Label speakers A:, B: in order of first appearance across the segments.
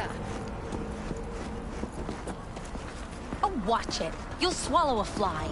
A: fly.
B: Oh, watch it. You'll swallow a fly.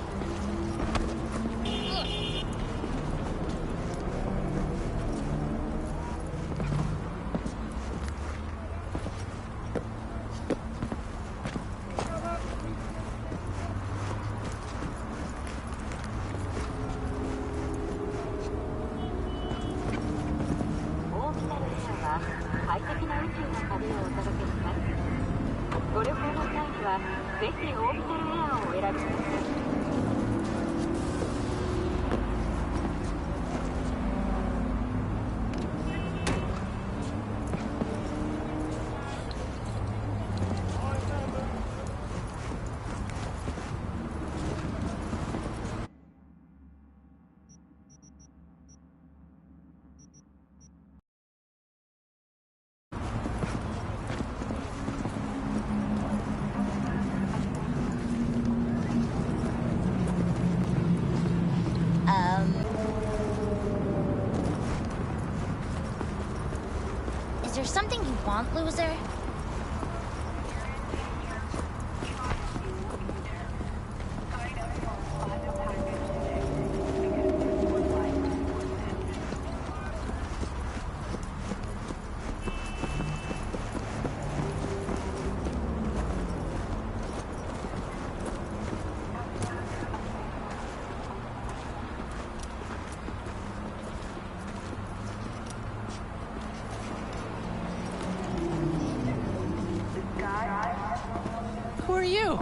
B: Is there something you want, loser?
A: Who are you?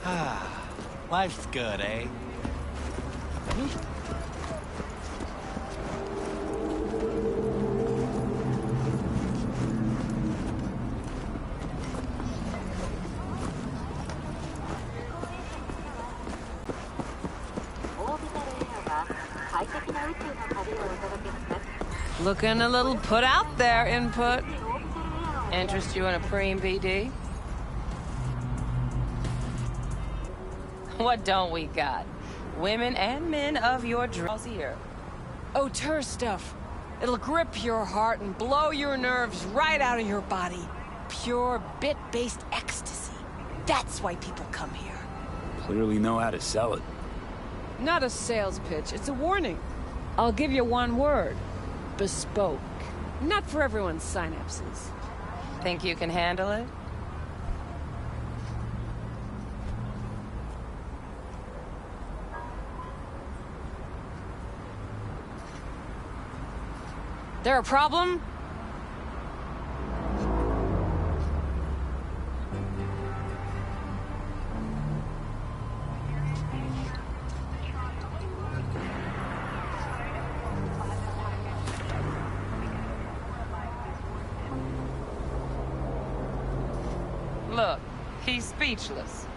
C: Ah, life's good, eh?
A: Looking a little put out there, input. Interest you in a preem BD? What don't we got? Women and men of your drowsy ear.
D: Auteur stuff. It'll grip your heart and blow your nerves right out of your body. Pure bit-based ecstasy. That's why people come here.
E: Clearly know how to sell it.
D: Not a sales pitch, it's a warning. I'll give you one word. Bespoke. Not for everyone's synapses.
A: Think you can handle it?
D: There a problem?
A: Look, he's speechless.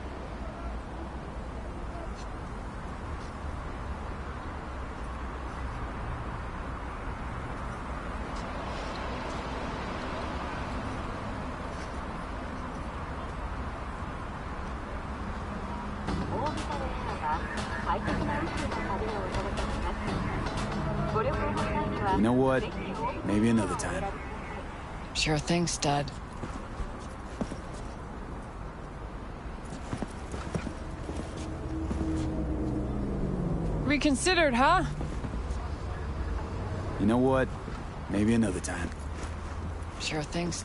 E: You know what? Maybe another time.
D: Sure thing, stud. Reconsidered, huh?
E: You know what? Maybe another time.
D: Sure things.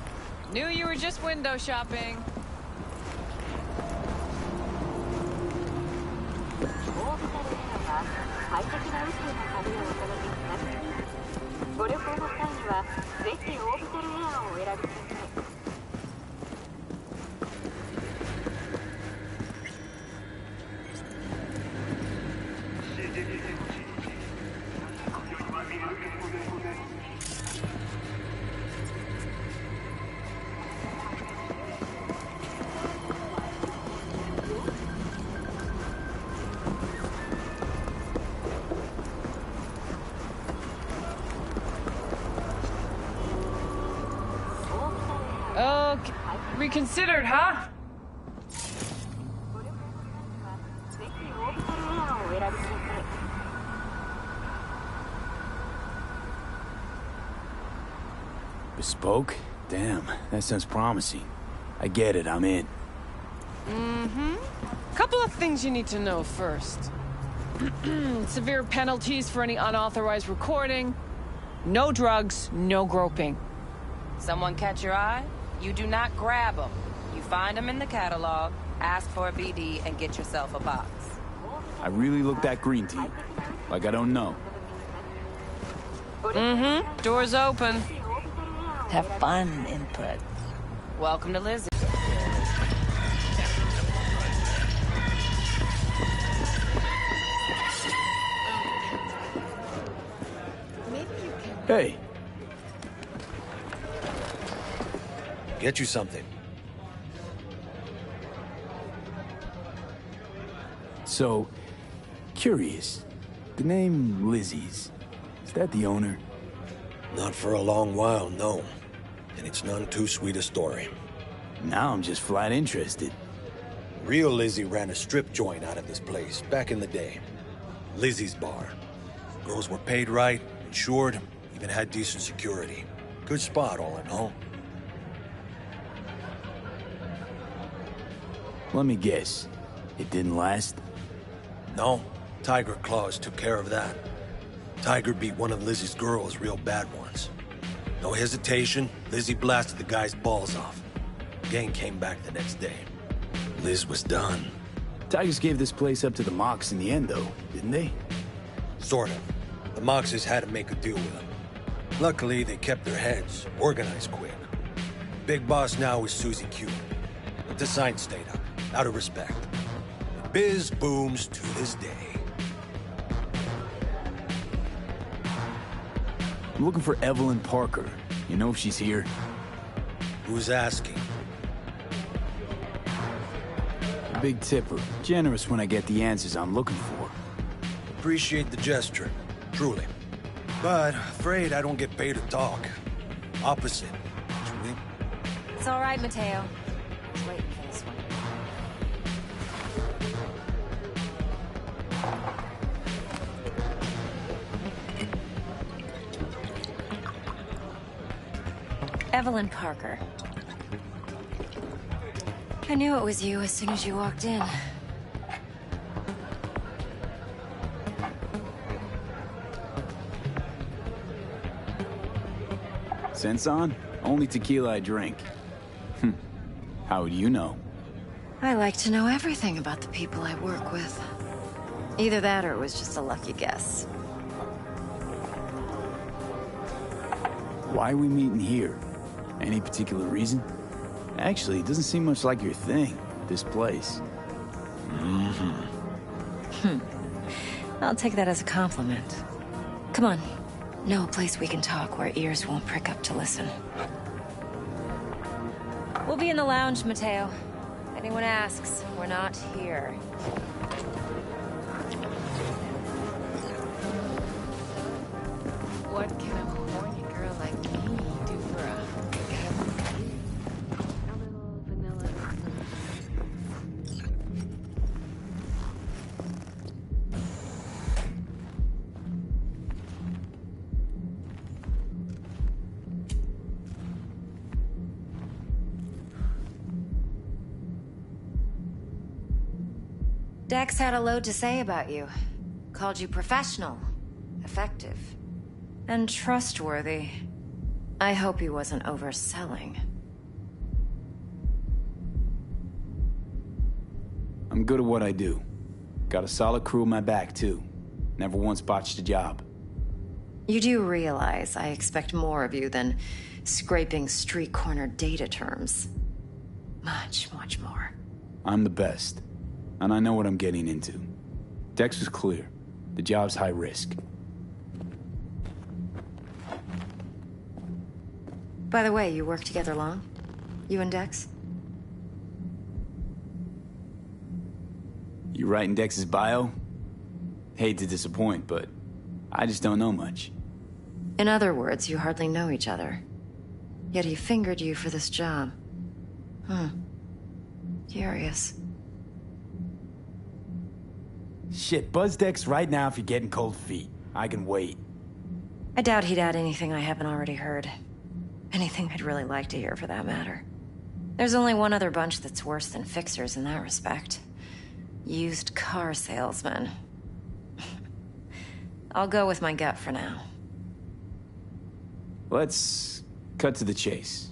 D: Knew you were just window shopping. So, reconsidered, huh?
E: Bespoke? Damn, that sounds promising. I get it, I'm in.
D: Couple of things you need to know first. Severe penalties for any unauthorized recording. No drugs, no groping.
A: Someone catch your eye? You do not grab them. You find them in the catalog, ask for a BD, and get yourself a box.
E: I really look that green to you. Like I don't know.
A: Door's open.
B: Have fun, input.
A: Welcome to Lizzie.
E: Hey,
F: Get you something.
E: so, curious. The name Lizzie's, is that the owner?
F: Not for a long while, no. And it's none too sweet a story.
E: Now I'm just flat interested.
F: Real Lizzie ran a strip joint out of this place back in the day. Lizzie's Bar. Girls were paid right, insured, even had decent security. Good spot, all in all.
E: Let me guess. It didn't last?
F: No, Tiger Claws took care of that. Tiger beat one of Lizzie's girls real bad once. No hesitation, Lizzie blasted the guy's balls off. Gang came back the next day. Liz was done.
E: Tigers gave this place up to the Mox in the end, though, didn't they?
F: Sort of. The Moxes had to make a deal with them. Luckily, they kept their heads, organized quick. Big boss now is Susie Q. But the sign stayed up, out of respect. The biz booms to this day.
E: I'm looking for Evelyn Parker. You know if she's here?
F: Who's asking?
E: A big tipper. Generous when I get the answers I'm looking for.
F: Appreciate the gesture, truly. But afraid I don't get paid to talk. Opposite, actually.
B: It's all right, Mateo. I was waiting for this one. Evelyn Parker. I knew it was you as soon as you walked in.
E: Sense on? Only tequila I drink. How would you know?
B: I like to know everything about the people I work with. Either that or it was just a lucky guess.
E: Why are we meeting here? Any particular reason? Actually, it doesn't seem much like your thing, this place.
B: I'll take that as a compliment. Come on. Know a place we can talk where ears won't prick up to listen. We'll be in the lounge, Mateo. If anyone asks, we're not here.
D: What can a horny girl like me do for a little vanilla?
B: Dex had a load to say about you. Called you professional, effective, and trustworthy. I hope he wasn't overselling.
E: I'm good at what I do. Got a solid crew in my back, too. Never once botched a job.
B: You do realize I expect more of you than scraping street corner data terms. Much, much more.
E: I'm the best. And I know what I'm getting into. Dex was clear. The job's high risk.
B: By the way, you work together long? You and Dex?
E: You writing Dex's bio? Hate to disappoint, but I just don't know much.
B: In other words, you hardly know each other. Yet he fingered you for this job. Curious.
E: Shit, buzz decks right now if you're getting cold feet. I can wait.
B: I doubt he'd add anything I haven't already heard. Anything I'd really like to hear, for that matter. There's only one other bunch that's worse than fixers in that respect. Used car salesmen. I'll go with my gut for now.
E: Let's cut to the chase.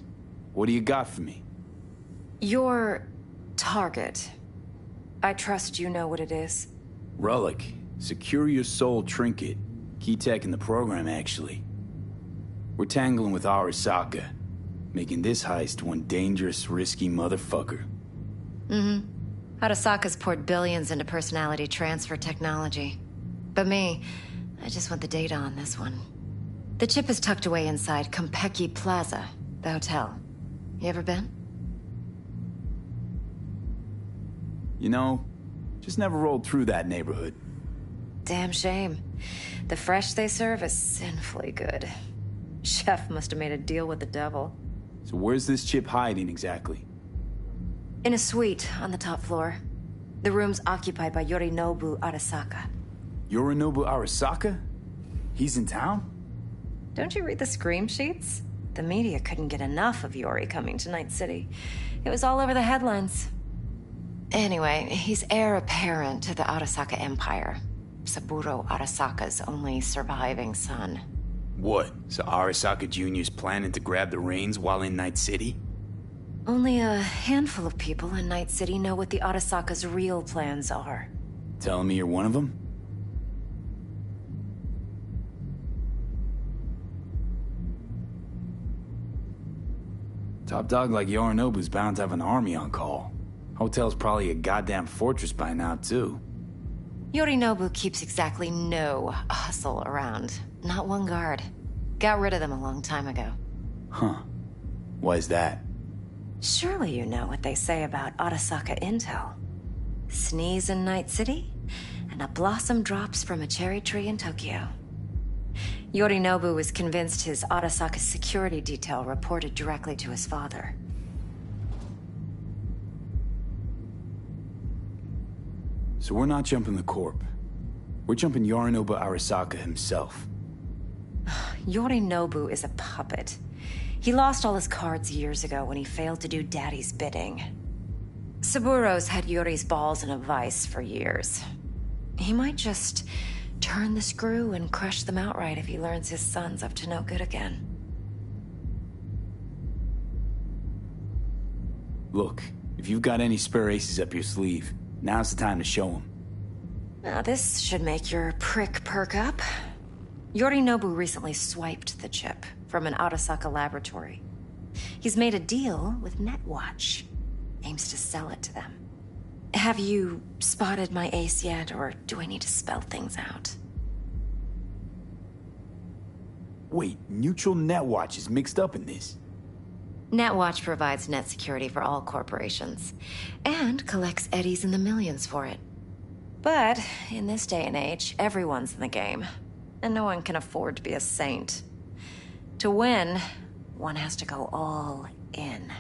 E: What do you got for me?
B: Your target. I trust you know what it is.
E: Relic. Secure your soul trinket. Key tech in the program, actually. We're tangling with Arasaka, making this heist one dangerous, risky motherfucker.
B: Arasaka's poured billions into personality transfer technology. But me, I just want the data on this one. The chip is tucked away inside Kompeki Plaza, the hotel. You ever been?
E: You know, just never rolled through that neighborhood.
B: Damn shame. The fresh they serve is sinfully good. Chef must have made a deal with the devil.
E: So where's this chip hiding exactly?
B: In a suite on the top floor. The room's occupied by Yorinobu Arasaka.
E: Yorinobu Arasaka? He's in town?
B: Don't you read the scream sheets? The media couldn't get enough of Yori coming to Night City. It was all over the headlines. Anyway, he's heir apparent to the Arasaka Empire. Saburo Arasaka's only surviving son.
E: What? So Arasaka Jr.'s planning to grab the reins while in Night City?
B: Only a handful of people in Night City know what the Arasaka's real plans are.
E: Telling me you're one of them? Top dog like Yorinobu's bound to have an army on call. Hotel's probably a goddamn fortress by now, too.
B: Yorinobu keeps exactly no hustle around. Not one guard. Got rid of them a long time ago.
E: Huh. Why is that?
B: Surely you know what they say about Arasaka intel. Sneeze in Night City, and a blossom drops from a cherry tree in Tokyo. Yorinobu was convinced his Arasaka security detail reported directly to his father.
E: So we're not jumping the Corp. We're jumping Yorinobu Arasaka himself.
B: Yorinobu is a puppet. He lost all his cards years ago when he failed to do Daddy's bidding. Saburo's had Yori's balls in a vice for years. He might just turn the screw and crush them outright if he learns his son's up to no good again.
E: Look, if you've got any spare aces up your sleeve, now's the time to show them.
B: Now this should make your prick perk up. Yorinobu recently swiped the chip from an Arasaka laboratory. He's made a deal with Netwatch. Aims to sell it to them. Have you spotted my ace yet, or do I need to spell things out?
E: Wait, Neutral Netwatch is mixed up in this.
B: Netwatch provides net security for all corporations, and collects eddies in the millions for it. But in this day and age, everyone's in the game, and no one can afford to be a saint. To win, one has to go all in.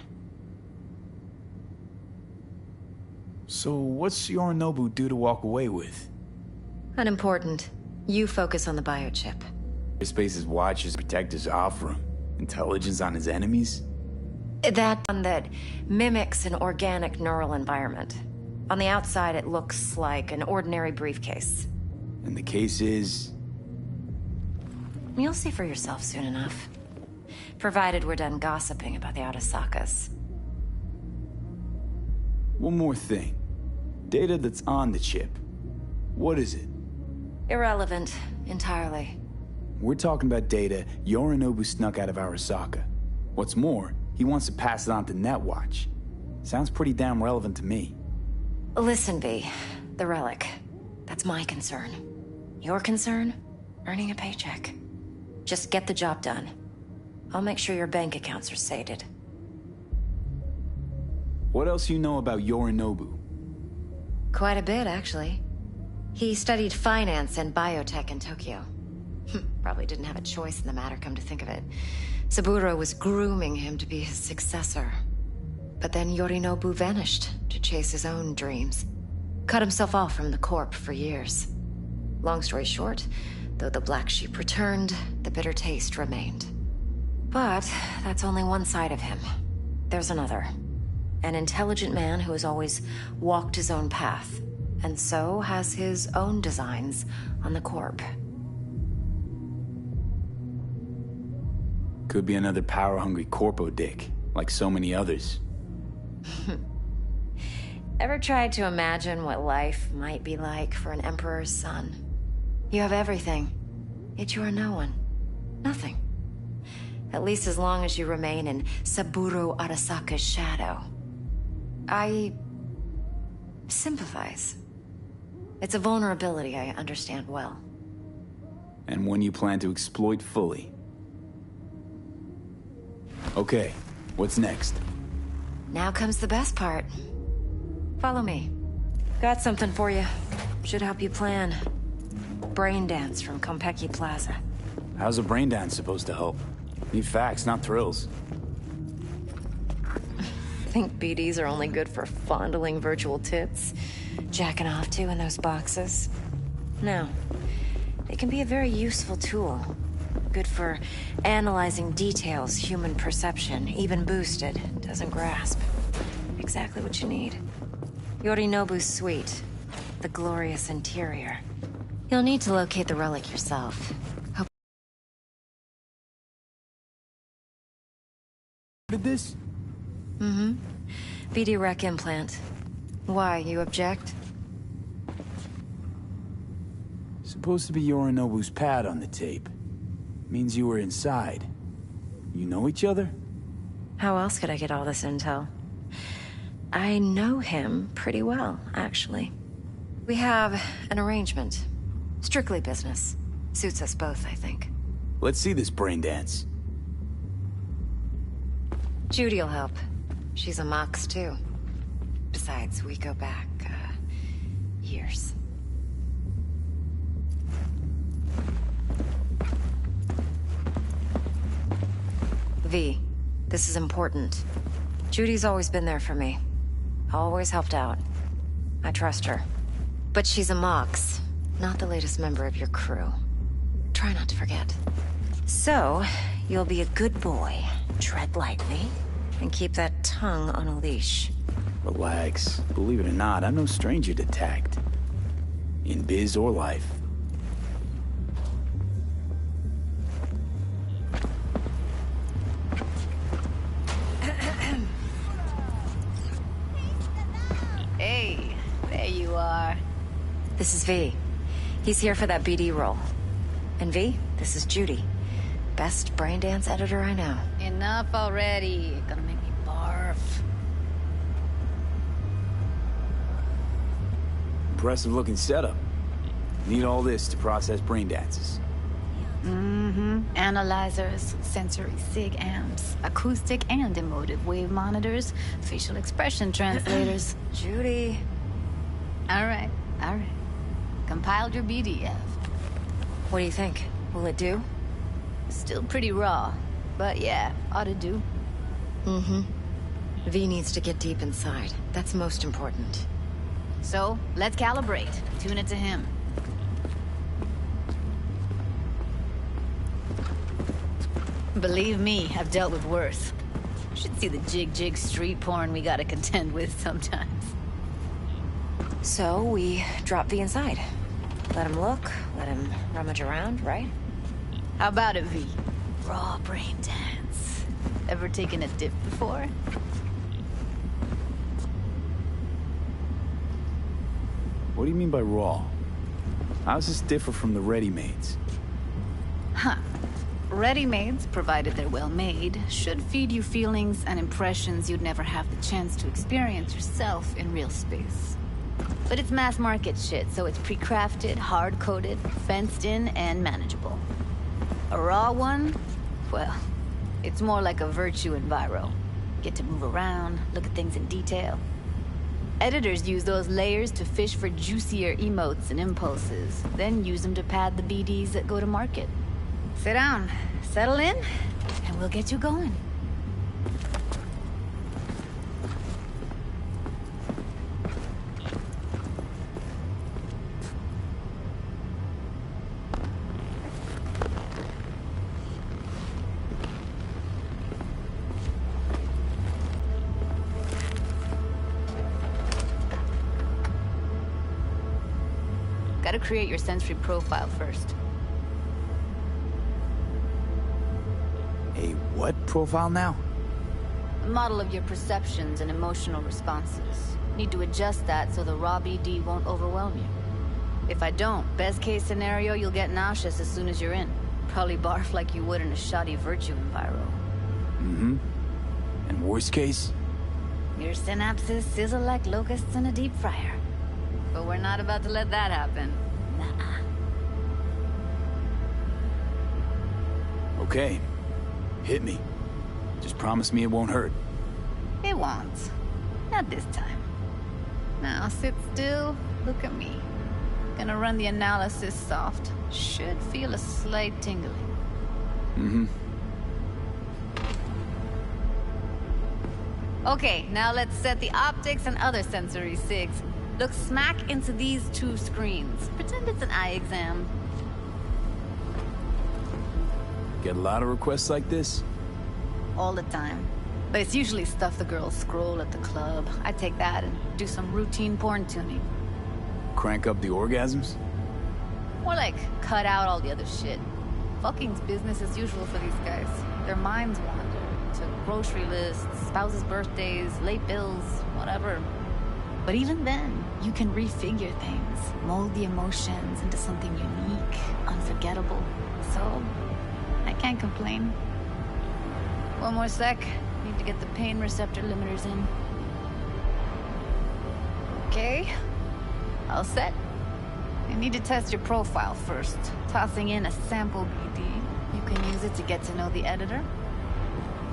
E: So what's Yorinobu due to walk away with?
B: Unimportant. You focus on the biochip.
E: Space's watchers protectors offer him intelligence on his enemies?
B: That one that mimics an organic neural environment. On the outside, it looks like an ordinary briefcase.
E: And the case is...
B: You'll see for yourself soon enough. Provided we're done gossiping about the Arasakas.
E: One more thing. Data that's on the chip. What is it?
B: Irrelevant, entirely.
E: We're talking about data Yorinobu snuck out of Arasaka. What's more, he wants to pass it on to Netwatch. Sounds pretty damn relevant to me.
B: Listen, V. The relic. That's my concern. Your concern? Earning a paycheck. Just get the job done. I'll make sure your bank accounts are sated.
E: What else you know about Yorinobu?
B: Quite a bit, actually. He studied finance and biotech in Tokyo. Probably didn't have a choice in the matter, come to think of it. Saburo was grooming him to be his successor. But then Yorinobu vanished to chase his own dreams. Cut himself off from the Corp for years. Long story short, though the black sheep returned, the bitter taste remained. But that's only one side of him. There's another. An intelligent man who has always walked his own path, and so has his own designs on the Corp.
E: Could be another power-hungry corpo dick, like so many others.
B: Ever tried to imagine what life might be like for an emperor's son? You have everything, yet you are no one. Nothing. At least as long as you remain in Saburo Arasaka's shadow. I sympathize. It's a vulnerability I understand well.
E: And one you plan to exploit fully. Okay, what's next?
B: Now comes the best part. Follow me. Got something for you. Should help you plan. Brain dance from Konpeki Plaza.
E: How's a brain dance supposed to help? Need facts, not thrills.
B: Think BDs are only good for fondling virtual tits? Jacking off to in those boxes? No. They can be a very useful tool. Good for analyzing details human perception, even boosted, doesn't grasp. Exactly what you need. Yorinobu's suite. The glorious interior. You'll need to locate the relic yourself.
E: Did this?
B: Mm-hmm. BD Rec implant. Why, you object?
E: Supposed to be Yorinobu's pad on the tape. Means you were inside. You know each other?
B: How else could I get all this intel? I know him pretty well, actually. We have an arrangement. Strictly business. Suits us both, I think.
E: Let's see this brain dance.
B: Judy'll help. She's a Mox, too. Besides, we go back, years. V, this is important. Judy's always been there for me. Always helped out. I trust her. But she's a Mox, not the latest member of your crew. Try not to forget. So, you'll be a good boy, tread lightly, and keep that tongue on a leash.
E: Relax. Believe it or not, I'm no stranger to tact. In biz or life.
G: Hey, there you are.
B: This is V. He's here for that BD role. And V, this is Judy. Best brain dance editor I know.
G: Enough already. Gonna make me barf.
E: Impressive looking setup. Need all this to process brain dances.
G: Mm-hmm. Analyzers, sensory sig amps, acoustic and emotive wave monitors, facial expression translators.
B: Judy.
G: All right. Compiled your BDF.
B: What do you think? Will it do?
G: Still pretty raw, but yeah, ought to do.
B: Mm-hmm. V needs to get deep inside. That's most important.
G: So, let's calibrate. Tune it to him. Believe me, I've dealt with worse. Should see the jig street porn we gotta contend with sometimes.
B: So, we drop V inside. Let him look, let him rummage around, right?
G: How about it, V? Raw brain dance. Ever taken a dip before?
E: What do you mean by raw? How does this differ from the ready-mades?
G: Huh. Ready-mades, provided they're well-made, should feed you feelings and impressions you'd never have the chance to experience yourself in real space. But it's mass-market shit, so it's pre-crafted, hard-coded, fenced-in, and manageable. A raw one? Well, it's more like a virtue enviro. Get to move around, look at things in detail. Editors use those layers to fish for juicier emotes and impulses, then use them to pad the BDs that go to market. Sit down, settle in, and we'll get you going. Gotta create your sensory profile first.
E: A what profile now?
G: A model of your perceptions and emotional responses. Need to adjust that so the raw BD won't overwhelm you. If I don't, best case scenario, you'll get nauseous as soon as you're in. Probably barf like you would in a shoddy virtue enviro.
E: Mm-hmm. And worst case?
G: Your synapses sizzle like locusts in a deep fryer. But we're not about to let that happen. Nuh-uh.
E: Okay. Hit me. Just promise me it won't hurt.
G: It won't. Not this time. Now sit still, look at me. Gonna run the analysis soft. Should feel a slight tingling.
E: Mm-hmm.
G: Okay, now let's set the optics and other sensory sigs. Look smack into these two screens. Pretend it's an eye exam.
E: Get a lot of requests like this?
G: All the time. But it's usually stuff the girls scroll at the club. I take that and do some routine porn tuning.
E: Crank up the orgasms?
G: More like, cut out all the other shit. Fucking's business as usual for these guys. Their minds wander to grocery lists, spouses' birthdays, late bills, whatever. But even then, you can refigure things, mold the emotions into something unique, unforgettable. So, I can't complain. One more sec. Need to get the pain receptor limiters in. Okay. All set. You need to test your profile first. Tossing in a sample BD. You can use it to get to know the editor.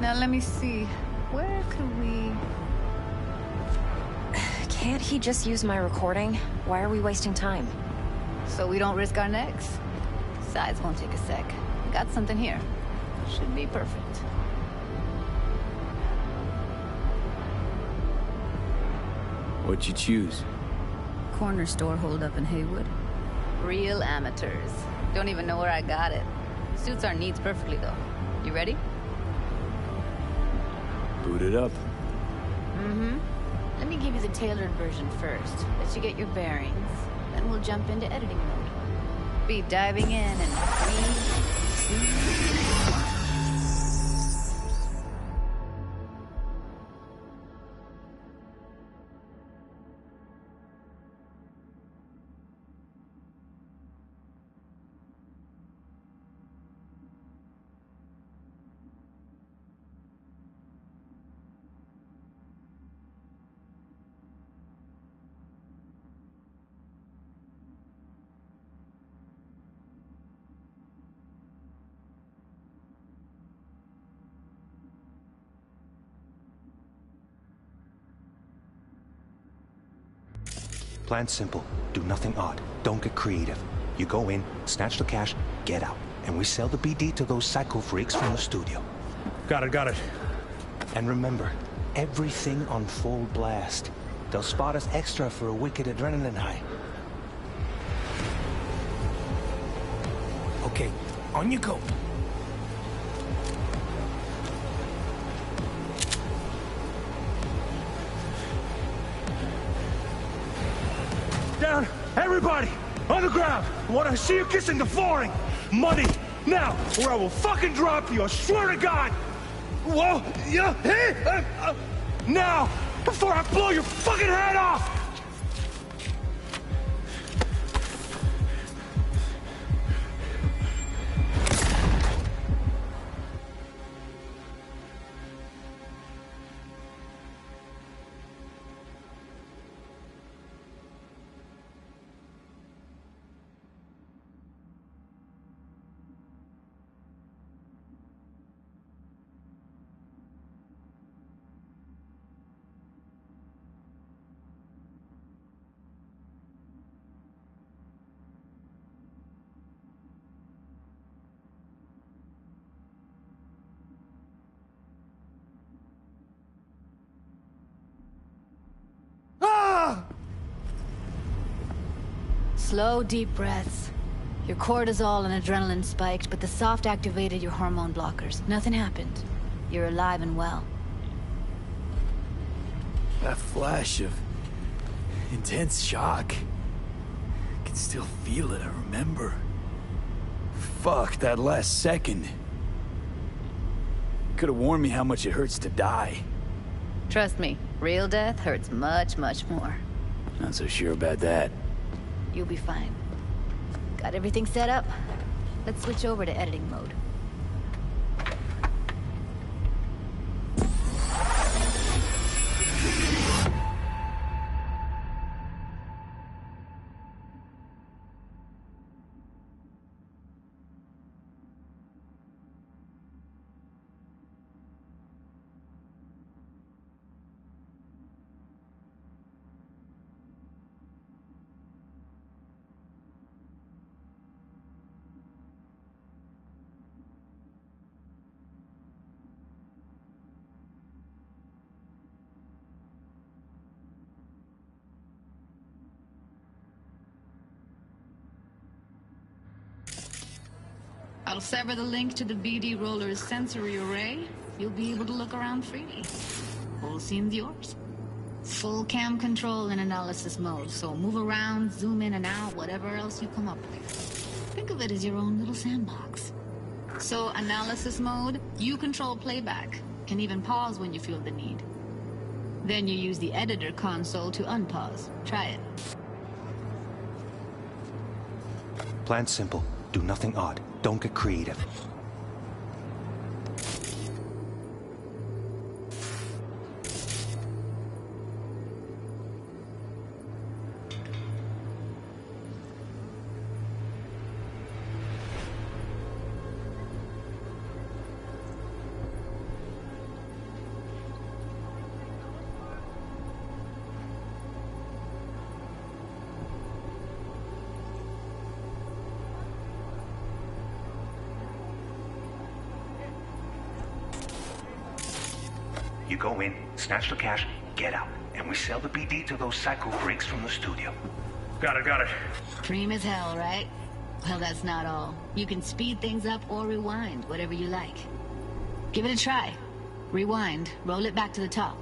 G: Now let me see. Where could we...
B: Can't he just use my recording? Why are we wasting time?
G: So we don't risk our necks? Besides, won't take a sec. Got something here. Should be perfect.
E: What'd you choose?
G: Corner store holdup in Haywood. Real amateurs. Don't even know where I got it. Suits our needs perfectly, though. You ready?
E: Boot it up.
G: Mm-hmm. Let me give you the tailored version first. Let you get your bearings. Then we'll jump into editing mode. Be diving in in 3, 2...
H: Plan's simple. Do nothing odd. Don't get creative. You go in, snatch the cash, get out. And we sell the BD to those psycho freaks from the studio.
F: Got it.
H: And remember, everything on full blast. They'll spot us extra for a wicked adrenaline high.
F: Okay, on you go. Down! Everybody! On the ground! I want to see you kissing the flooring! Money! Now! Or I will fucking drop you! I swear to God! Whoa! Yeah! Hey! Now! Before I blow your fucking head off!
G: Slow, deep breaths. Your cortisol and adrenaline spiked, but the soft activated your hormone blockers. Nothing happened. You're alive and well.
E: That flash of intense shock. I could still feel it, I remember. Fuck, that last second. Could have warned me how much it hurts to die.
G: Trust me, real death hurts much, much more.
E: Not so sure about that.
G: You'll be fine. Got everything set up? Let's switch over to editing mode. I'll sever the link to the BD Roller's sensory array. You'll be able to look around freely. Whole scene's yours. Full cam control in analysis mode, so move around, zoom in and out, whatever else you come up with. Think of it as your own little sandbox. So, analysis mode, you control playback. Can even pause when you feel the need. Then you use the editor console to unpause. Try it.
H: Plan's simple. Do nothing odd. Don't get creative. You go in, snatch the cash, get out, and we sell the BD to those psycho freaks from the studio.
F: Got it.
G: Cream as hell, right? Well, that's not all. You can speed things up or rewind, whatever you like. Give it a try. Rewind, roll it back to the top.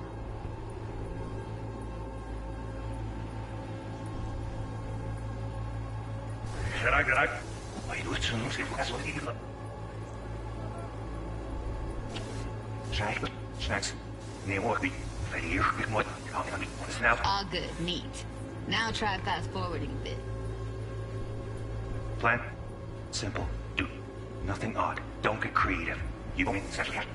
G: All good, neat. Now try fast forwarding a bit.
H: Plan? Simple. Do nothing odd. Don't get creative. You go in, snatch the cash,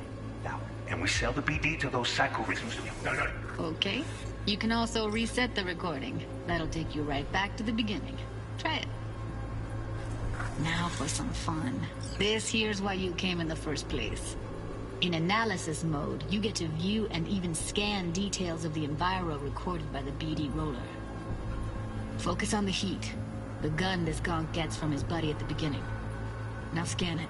H: out, and we sell the BD to those psycho freaks from the studio. Got it.
G: Okay. You can also reset the recording. That'll take you right back to the beginning. Try it. Now for some fun. This here's why you came in the first place. In analysis mode, you get to view and even scan details of the enviro recorded by the BD roller. Focus on the heat, the gun this gonk gets from his buddy at the beginning. Now scan it.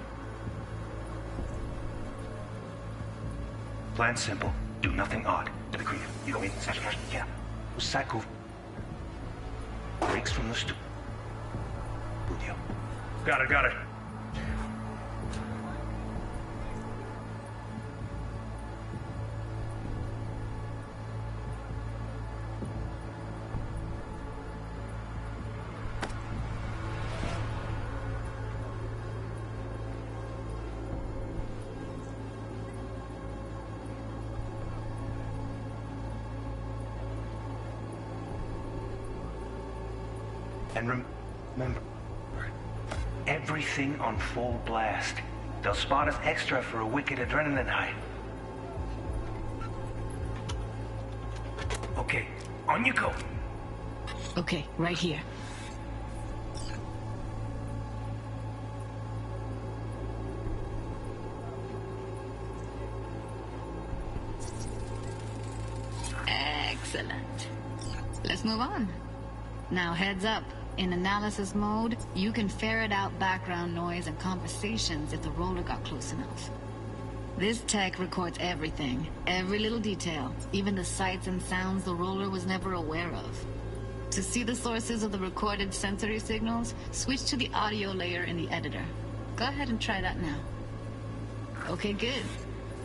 H: Plan simple. Do nothing odd. To the creative. You go in, snatch the cash, get out. Psycho freaks from the studio.
F: Got it.
H: And remember, everything on full blast. They'll spot us extra for a wicked adrenaline high. Okay, on you go.
G: Okay, right here. Excellent. Let's move on. Now heads up. In analysis mode, you can ferret out background noise and conversations if the roller got close enough. This tech records everything, every little detail, even the sights and sounds the roller was never aware of. To see the sources of the recorded sensory signals, switch to the audio layer in the editor. Go ahead and try that now. Okay, good.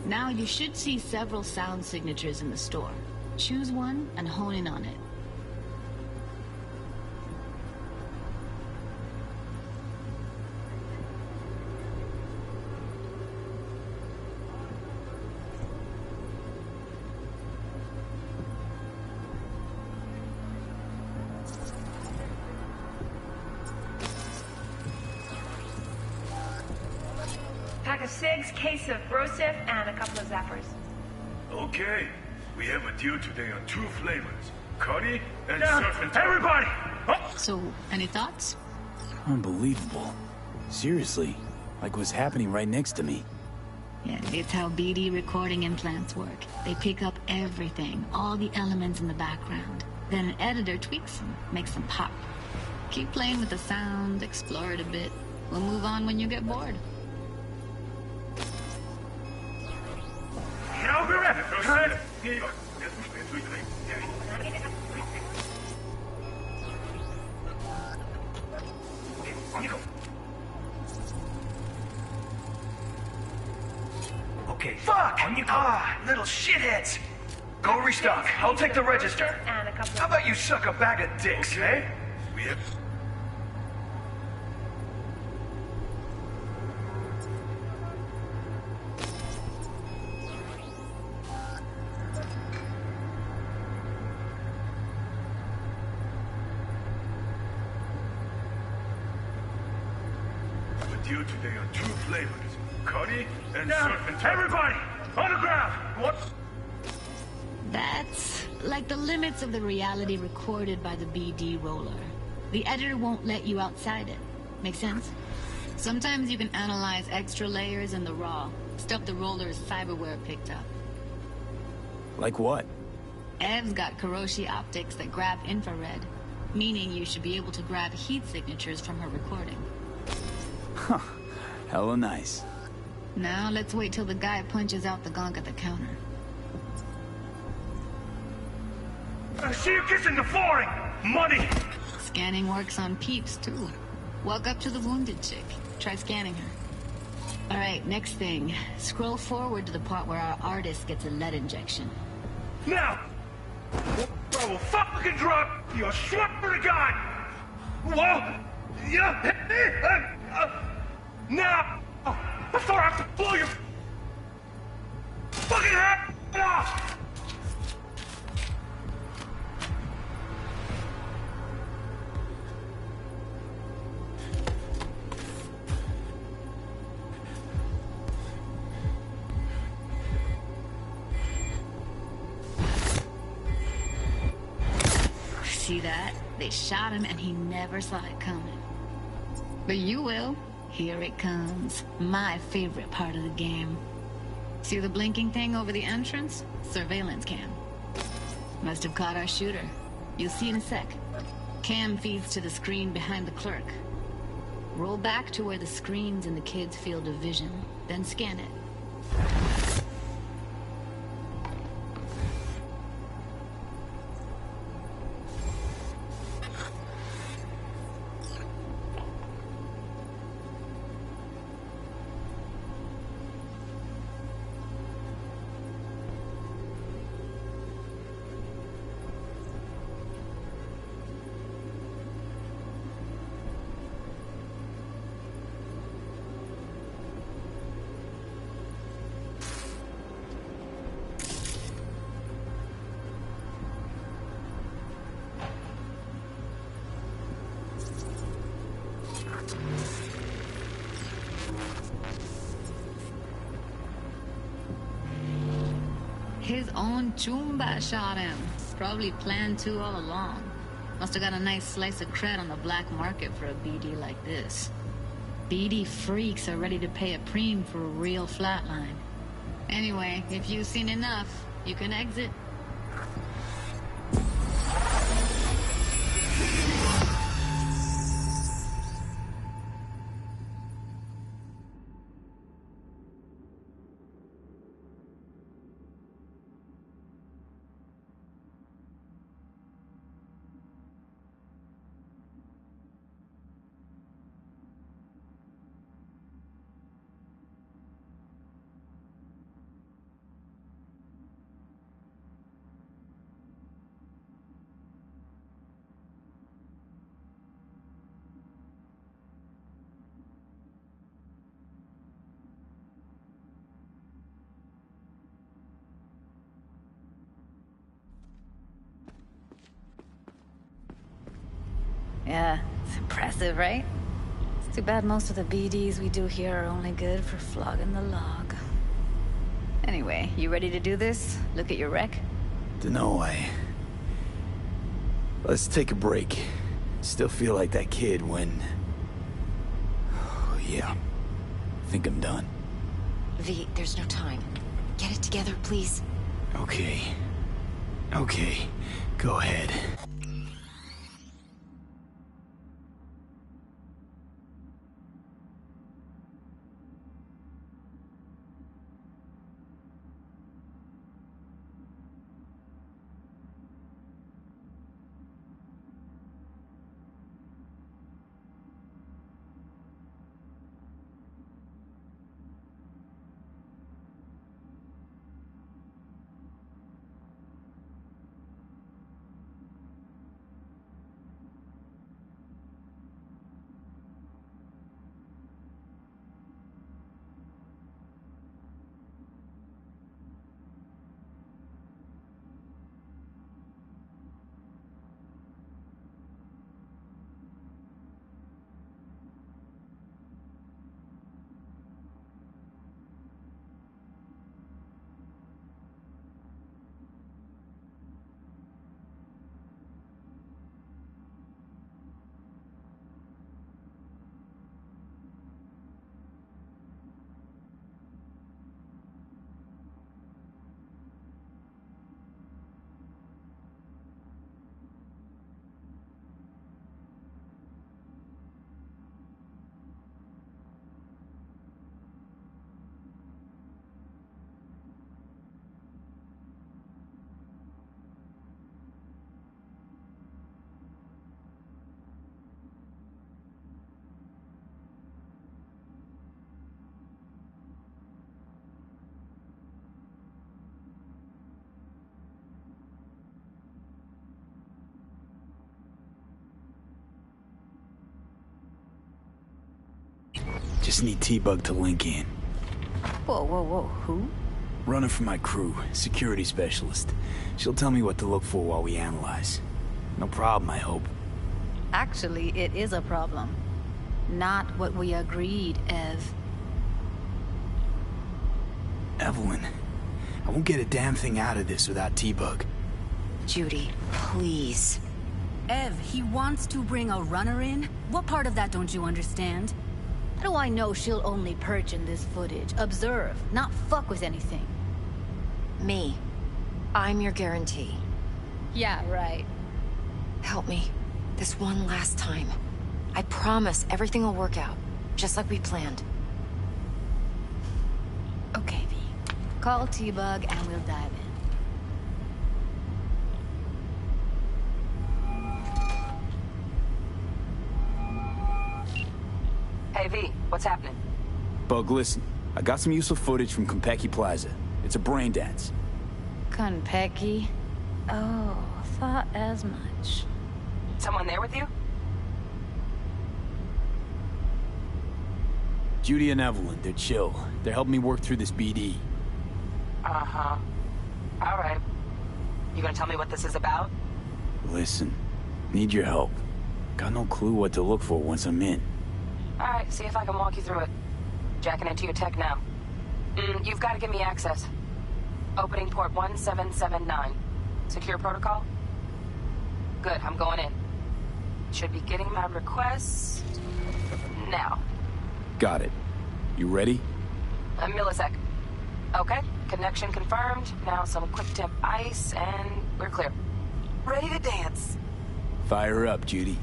G: Now you should see several sound signatures in the store. Choose one and hone in on it.
I: of cigs, case of Brosif, and a couple of zappers.
J: Okay. We have a deal today on 2 flavors. Curry and surf and turf. Everybody!
G: So, any thoughts?
E: Unbelievable. Seriously, like what's happening right next to me.
G: Yeah, it's how BD recording implants work. They pick up everything, all the elements in the background. Then an editor tweaks them, makes them pop. Keep playing with the sound, explore it a bit. We'll move on when you get bored.
J: I'll be right back.
H: Okay. Fuck! Little shitheads! Go restock. I'll take the register.
I: And a couple of...
H: How about you suck a bag of dicks, eh?
J: We have... a deal today on 2 flavors. Curry and surf and turf. Everybody! On the ground! What?
G: That's like the limits of the reality recorded by the BD roller. The editor won't let you outside it. Make sense? Sometimes you can analyze extra layers in the raw, stuff the roller's cyberware picked up.
E: Like what?
G: Ev's got Kiroshi optics that grab infrared, meaning you should be able to grab heat signatures from her recording.
E: Huh. Hella nice.
G: Now let's wait till the guy punches out the gonk at the counter.
J: I see you kissing the flooring! Money!
G: Scanning works on peeps, too. Walk up to the wounded chick. Try scanning her. Alright, next thing. Scroll forward to the part where our artist gets a lead injection.
J: Now! I will fucking drop your short for the God! Whoa! Yeah! Now! Before I have to blow your fucking head off!
G: See that? They shot him and he never saw it coming. But you will. Here it comes. My favorite part of the game. See the blinking thing over the entrance? Surveillance cam. Must have caught our shooter. You'll see in a sec. Cam feeds to the screen behind the clerk. Roll back to where the screen's in the kid's field of vision, then scan it. His own Chumba shot him. Probably planned to all along. Must have got a nice slice of cred on the black market for a BD like this. BD freaks are ready to pay a preem for a real flatline. Anyway, if you've seen enough, you can exit.
B: Yeah, it's impressive, right?
G: Too bad most of the BDs we do here are only good for flogging the log. Anyway, you ready to do this? Look at your wreck?
E: Dunno, Let's take a break. Still feel like that kid when... Oh, yeah. I think I'm done.
B: V, there's no time. Get it together, please.
E: Okay. Okay. Go ahead. Just need T-Bug to link in.
G: Whoa, whoa, whoa, who?
E: Runner for my crew, security specialist. She'll tell me what to look for while we analyze. No problem, I hope.
G: Actually, it is a problem. Not what we agreed, Ev.
E: Evelyn, I won't get a damn thing out of this without T-Bug.
B: Judy, please.
K: Ev, he wants to bring a runner in? What part of that don't you understand? How do I know she'll only perch in this footage? Observe, not fuck with anything.
B: Me. I'm your guarantee.
K: Yeah, right.
B: Help me. This one last time. I promise everything will work out. Just like we planned.
K: Okay, V. Call T-Bug and we'll dive in.
A: Hey, V, what's happening?
E: Bug, listen. I got some useful footage from Konpeki Plaza. It's a brain dance.
G: Konpeki? Oh, thought as much.
A: Someone there with you?
E: Judy and Evelyn, they're chill. They're helping me work through this BD.
A: Uh-huh. All right. You gonna tell me what this is about?
E: Listen, need your help. Got no clue what to look for once I'm in.
A: All right, see if I can walk you through it. Jacking into your tech now. You've got to give me access. Opening port 1779. Secure protocol? Good, I'm going in. Should be getting my request now.
E: Got it. You ready?
A: A millisec. Okay, connection confirmed. Now some quick temp ice, and we're clear. Ready to dance.
E: Fire up, Judy.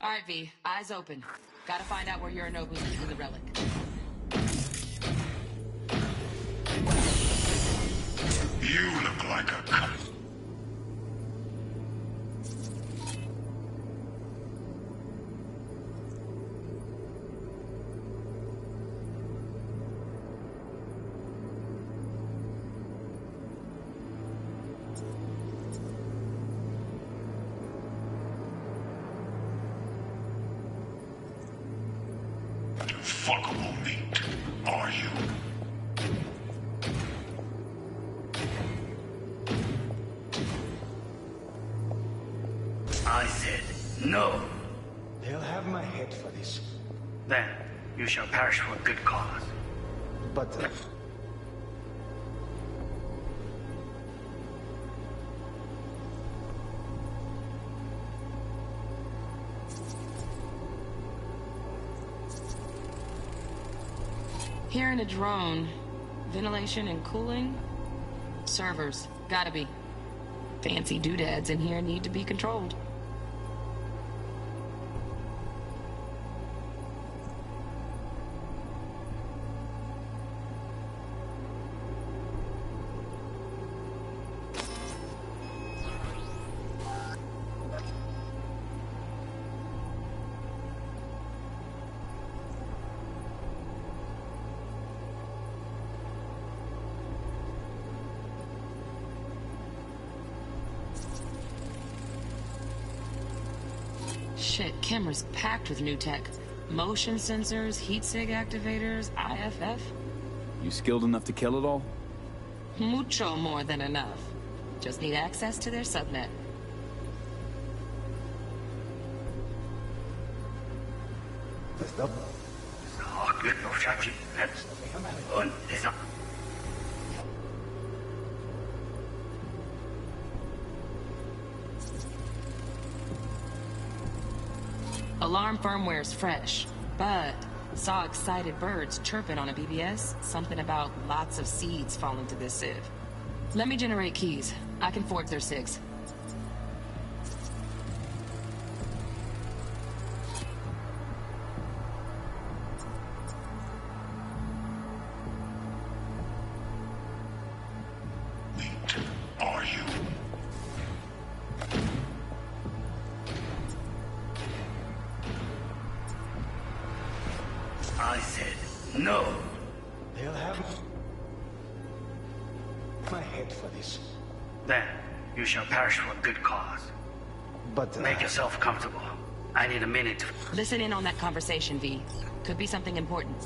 A: All right, V, eyes open. Gotta find out where Yorinobu's leaving the relic.
J: You look like a cunt.
H: fuckable meat, are you?
L: I said no.
J: They'll have my head for this.
L: Then you shall perish for a good cause.
J: But...
A: Here in a drone, ventilation and cooling? Servers, gotta be. Fancy doodads in here need to be controlled. Shit, camera's packed with new tech. Motion sensors, heat sig activators, IFF.
E: You skilled enough to kill it all?
A: Mucho more than enough. Just need access to their subnet. Alarm firmware's fresh, but saw excited birds chirping on a BBS. Something about lots of seeds falling to this sieve. Let me generate keys. I can forge their SIGs.
H: Are you?
L: I said no.
J: They'll have my head for this.
L: Then you shall perish for a good cause.
J: But...
L: Make yourself comfortable. I need a minute to...
A: Listen in on that conversation, V. Could be something important.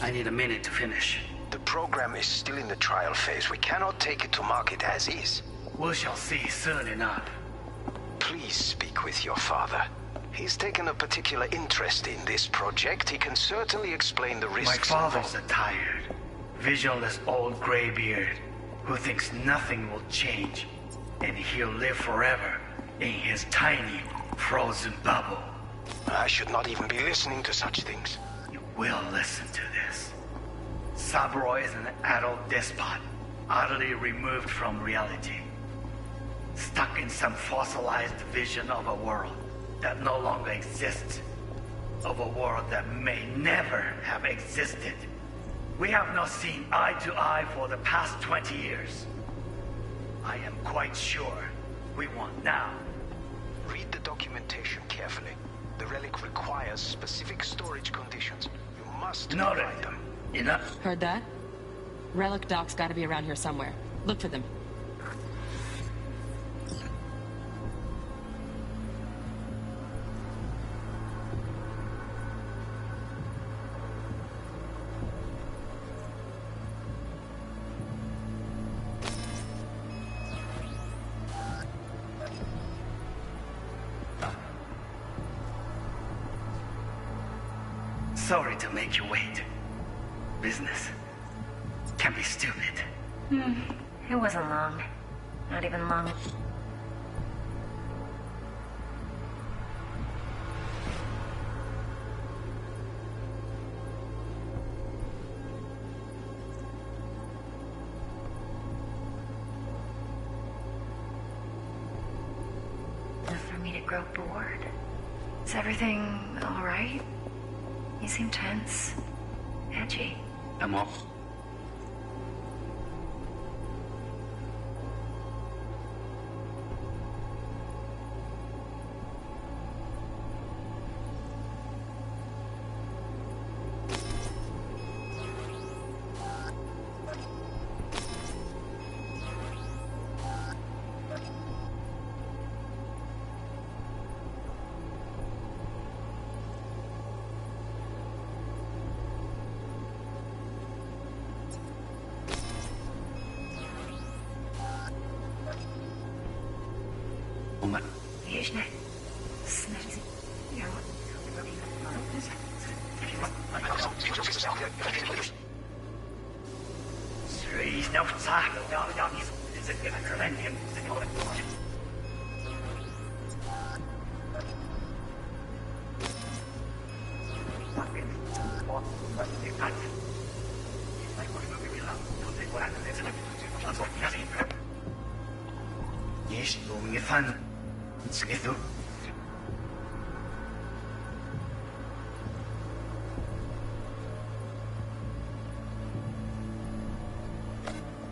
L: I need a minute to finish.
M: The program is still in the trial phase. We cannot take it to market as is.
L: We shall see soon enough.
M: Please speak with your father. He's taken a particular interest in this project. He can certainly explain the risks.
L: My father's a tired, visionless old graybeard who thinks nothing will change, and he'll live forever in his tiny, frozen bubble.
M: I should not even be listening to such things.
L: You will listen to this. Saburo is an adult despot, utterly removed from reality. Stuck in some fossilized vision of a world that no longer exists. Of a world that may never have existed. We have not seen eye to eye for the past 20 years. I am quite sure we want now.
M: Read the documentation carefully. The relic requires specific storage conditions. You must provide them.
L: Enough.
A: Heard that? Relic doc's gotta be around here somewhere. Look for them.
L: Sorry to make you wait. Business can be stupid.
B: It wasn't long. Not even long. Enough for me to grow bored. Is everything all right? You seem tense. Edgy.
L: I'm off.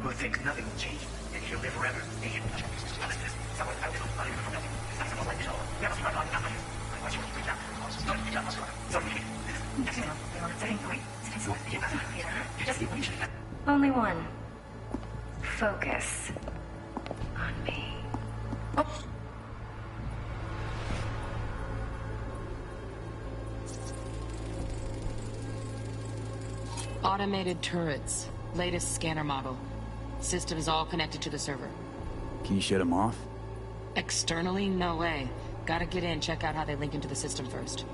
L: Who thinks nothing will change and he'll live forever?
B: Only one. Focus on me. Oh.
A: Automated turrets. Latest scanner model. System is all connected to the server.
E: Can you shut them off?
A: Externally, no way. Gotta get in, check out how they link into the system first.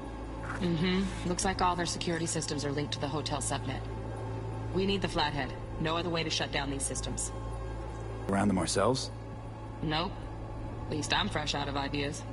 A: Looks like all their security systems are linked to the hotel subnet. We need the Flathead. No other way to shut down these systems.
E: Around them ourselves?
A: Nope. At least I'm fresh out of ideas.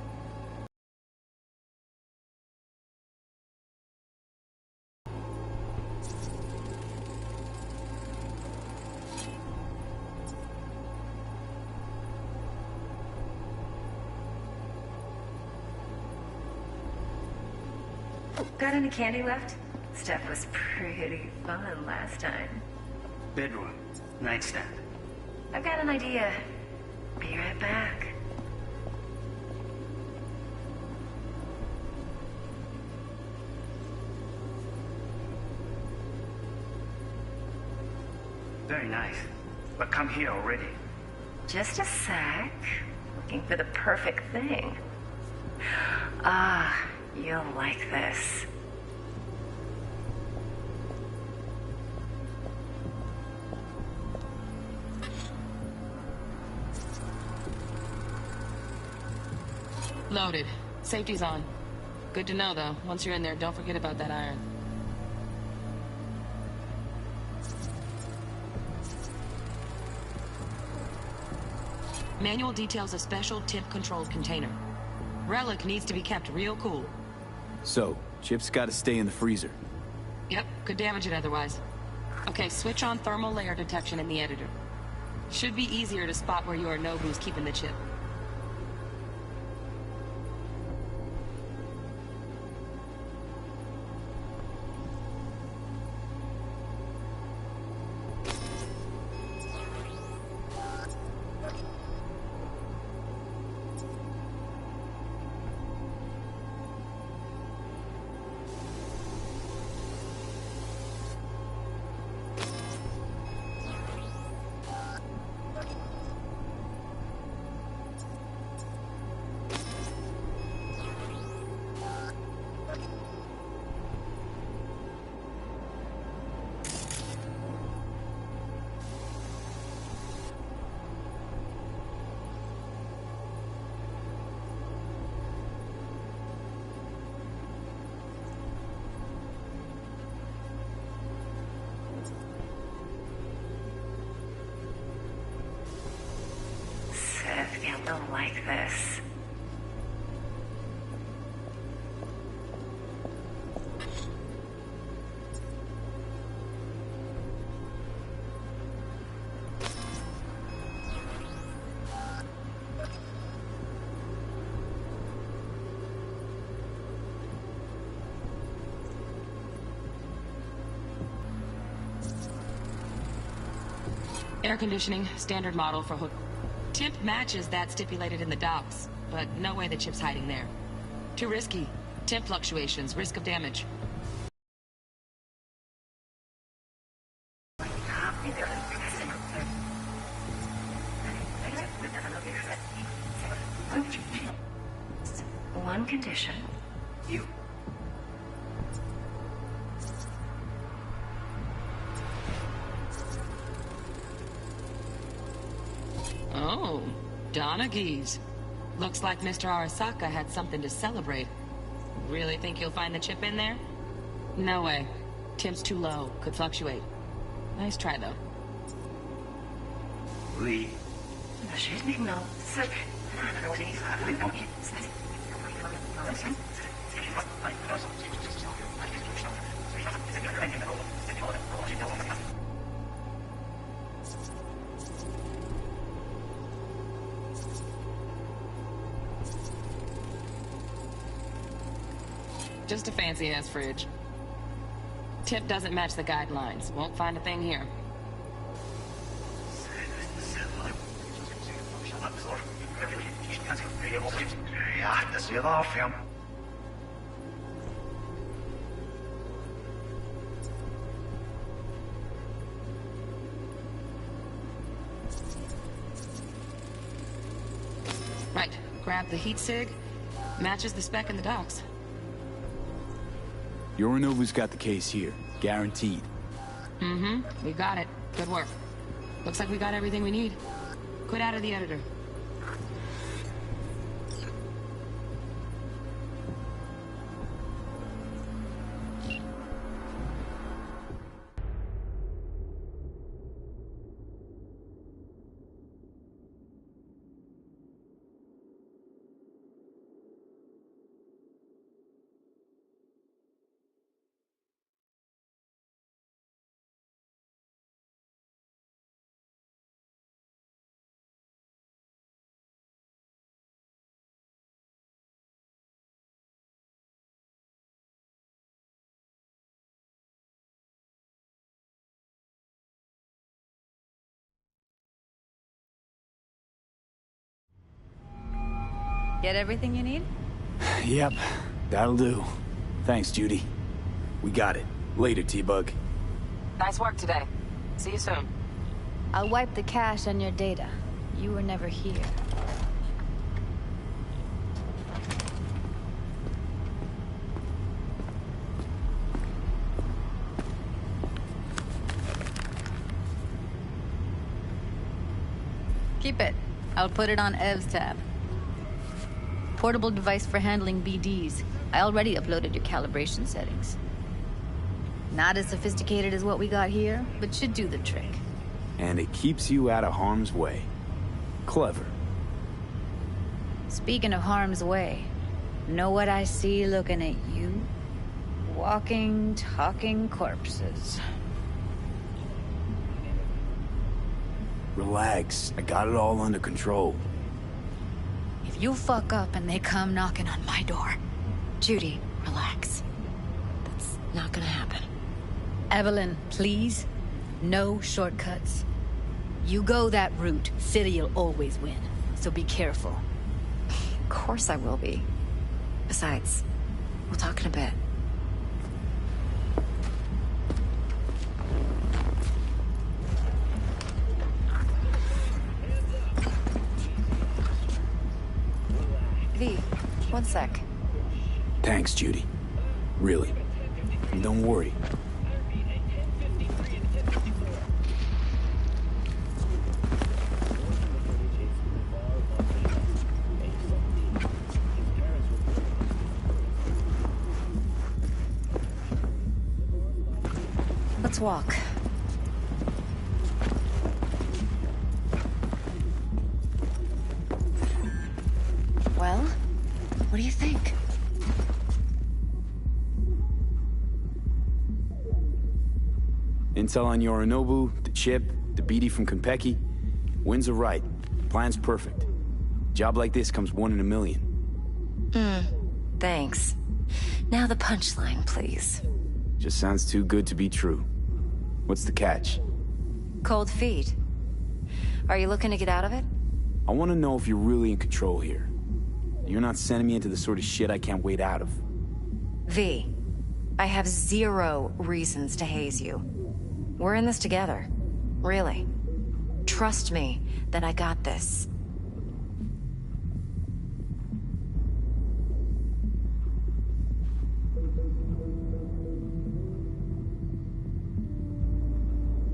B: Got any candy left? Stuff was pretty fun last time.
L: Bedroom. Nightstand.
B: I've got an idea. Be right back.
L: Very nice. But come here already.
B: Just a sec. Looking for the perfect thing. Ah, you'll like this.
A: Loaded. Safety's on. Good to know, though. Once you're in there, don't forget about that iron. Manual details a special temp-controlled container. Relic needs to be kept real cool.
E: So, Chip's gotta stay in the freezer.
A: Yep, could damage it otherwise. Okay, switch on thermal layer detection in the editor. Should be easier to spot where Yorinobu's keeping the chip.
B: You'll like this.
A: Air conditioning, standard model for hook. Temp matches that stipulated in the docs, but no way the chip's hiding there. Too risky. Temp fluctuations, risk of damage.
B: One condition.
L: You.
A: Oh, Donaghy's. Looks like Mr. Arasaka had something to celebrate. Really think you'll find the chip in there? No way. Temp's too low. Could fluctuate. Nice try, though.
L: Lee.
A: Just a fancy-ass fridge. Tip doesn't match the guidelines. Won't find a thing here.
L: Ja, das wird aufhören.
A: Right. Grab the heat sig. Matches the spec in the docs.
E: Yorinobu's got the case here. Guaranteed.
A: Mm-hmm. We got it. Good work. Looks like we got everything we need. Quit out of the editor.
G: Get everything you need?
E: Yep, that'll do. Thanks, Judy. We got it. Later, T-Bug.
A: Nice work today. See you soon.
G: I'll wipe the cache on your data. You were never here. Keep it. I'll put it on Ev's tab. Portable device for handling BDs. I already uploaded your calibration settings. Not as sophisticated as what we got here, but should do the trick.
E: And it keeps you out of harm's way. Clever.
G: Speaking of harm's way, know what I see looking at you? Walking, talking corpses.
E: Relax. I got it all under control.
G: If you fuck up and they come knocking on my door...
B: Judy, relax. That's not gonna happen.
G: Evelyn, please. No shortcuts. You go that route, City'll always win. So be careful.
B: Of course I will be. Besides, we'll talk in a bit. V, one sec.
E: Thanks, Judy. Really. And don't worry.
B: Let's walk. Well, what do you think?
E: Intel on Yorinobu, the chip, the BD from Konpeki. Winds are right. Plan's perfect. Job like this comes 1 in a million.
B: Thanks. Now the punchline, please.
E: Just sounds too good to be true. What's the catch?
B: Cold feet. Are you looking to get out of it?
E: I want to know if you're really in control here. You're not sending me into the sort of shit I can't wait out of.
B: V, I have 0 reasons to haze you. We're in this together. Really. Trust me that I got this.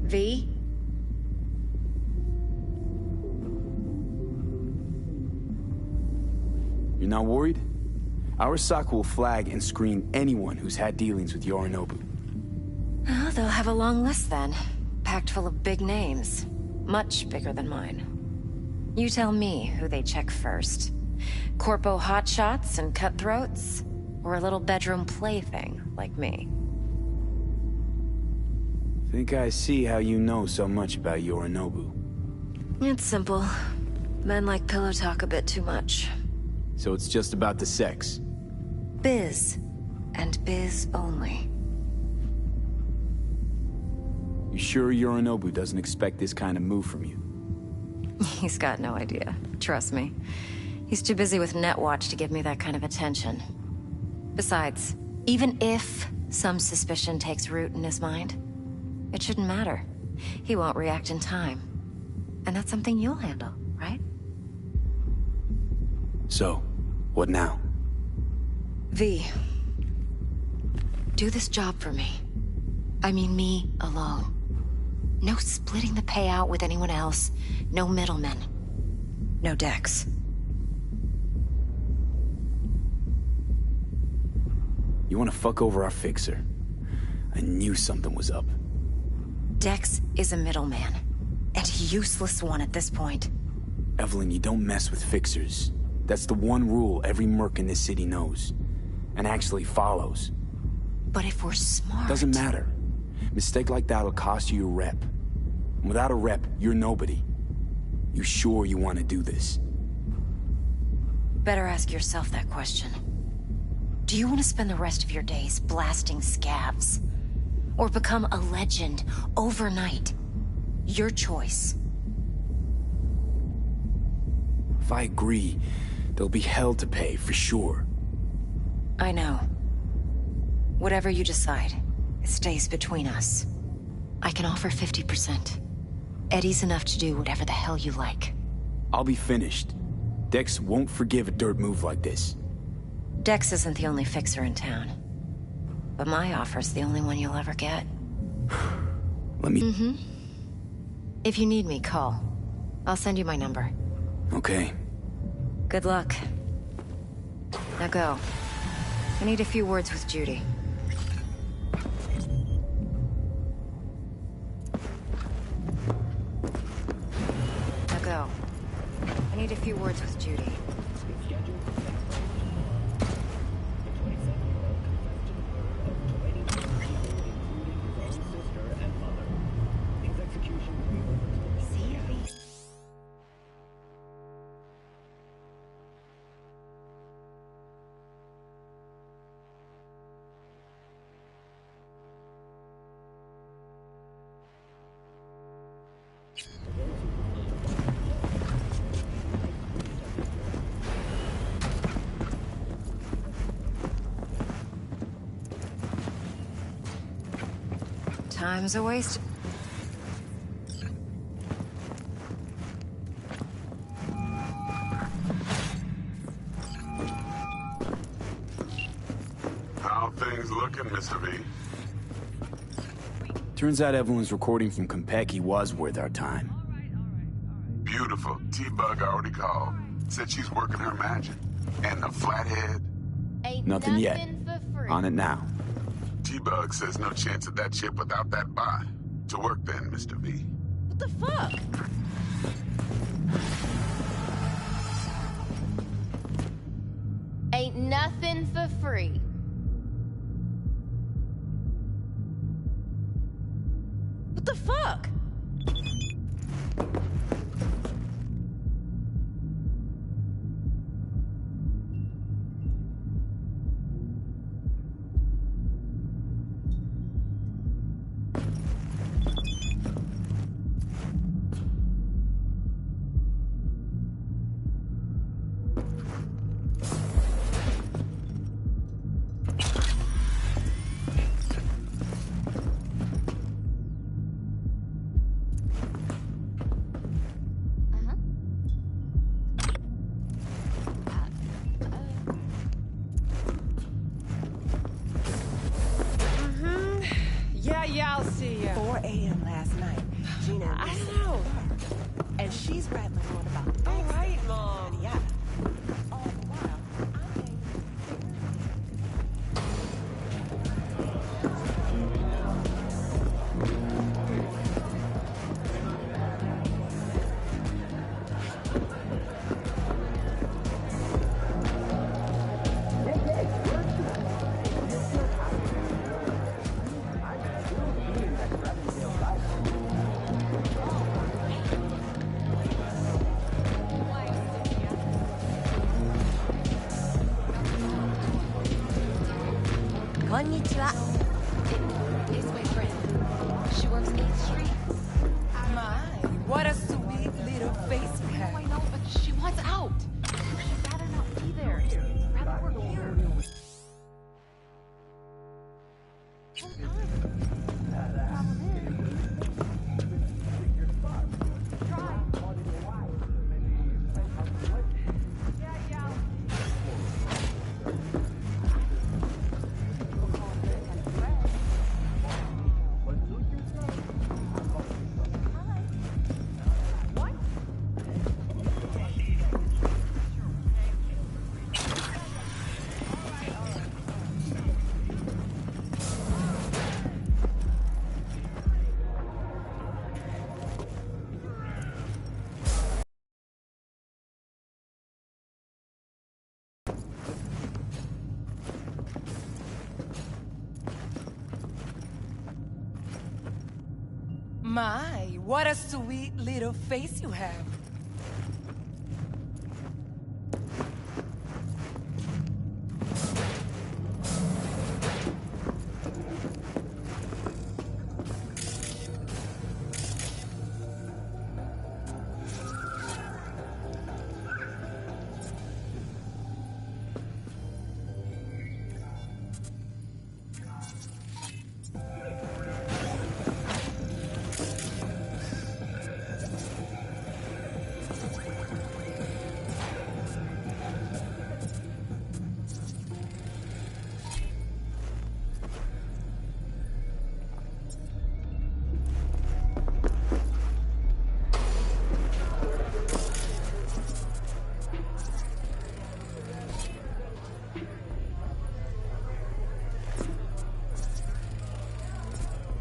B: V?
E: You're not worried? Arasaka will flag and screen anyone who's had dealings with Yorinobu.
B: Oh, they'll have a long list then. Packed full of big names. Much bigger than mine. You tell me who they check first. Corpo hotshots and cutthroats? Or a little bedroom plaything like me?
E: Think I see how you know so much about Yorinobu.
B: It's simple. Men like pillow talk a bit too much.
E: So it's just about the sex?
B: Biz. And biz only.
E: You sure Yorinobu doesn't expect this kind of move from you?
B: He's got no idea. Trust me. He's too busy with Netwatch to give me that kind of attention. Besides, even if some suspicion takes root in his mind, it shouldn't matter. He won't react in time. And that's something you'll handle, right?
E: So, what now?
B: V. Do this job for me. I mean me alone. No splitting the payout with anyone else. No middlemen. No Dex.
E: You want to fuck over our fixer? I knew something was up.
B: Dex is a middleman. And a useless one at this point.
E: Evelyn, you don't mess with fixers. That's the one rule every merc in this city knows. And actually follows.
B: But if we're smart...
E: Doesn't matter. Mistake like that'll cost you your rep. And without a rep, you're nobody. You sure you want to do this?
B: Better ask yourself that question. Do you want to spend the rest of your days blasting scavs? Or become a legend overnight? Your choice.
E: If I agree, there'll be hell to pay, for sure.
B: I know. Whatever you decide, it stays between us. I can offer 50%. Eddie's enough to do whatever the hell you like.
E: I'll be finished. Dex won't forgive a dirt move like this.
B: Dex isn't the only fixer in town. But my offer's the only one you'll ever get.
E: Let me...
B: If you need me, call. I'll send you my number.
E: Okay.
B: Good luck. Now go. I need a few words with Judy. Now go. I need a few words with Judy. Time's a waste.
N: How things looking, Mr. V?
E: Turns out Evelyn's recording from Konpeki was worth our time.
N: Beautiful. T-Bug already called. Said she's working her magic. And the flathead?
O: Ain't
E: Nothing yet.
O: for free.
E: On it now.
N: T-Bug says no chance of that ship without that buy. To work then, Mr. V.
O: What the fuck? Ain't nothing for free. What the fuck?
D: Yeah, I'll see ya.
P: 4 a.m. last night. Gina,
D: I know.
P: and she's rattling on about the
D: All right, Mom.
P: yada. All the while,
O: Konnichiwa. It's my friend. She works 8th Street.
P: My, what a sweet little face you have.
O: I know, but she wants out. She'd rather not be there. Rather work here.
P: My, what a sweet little face you have.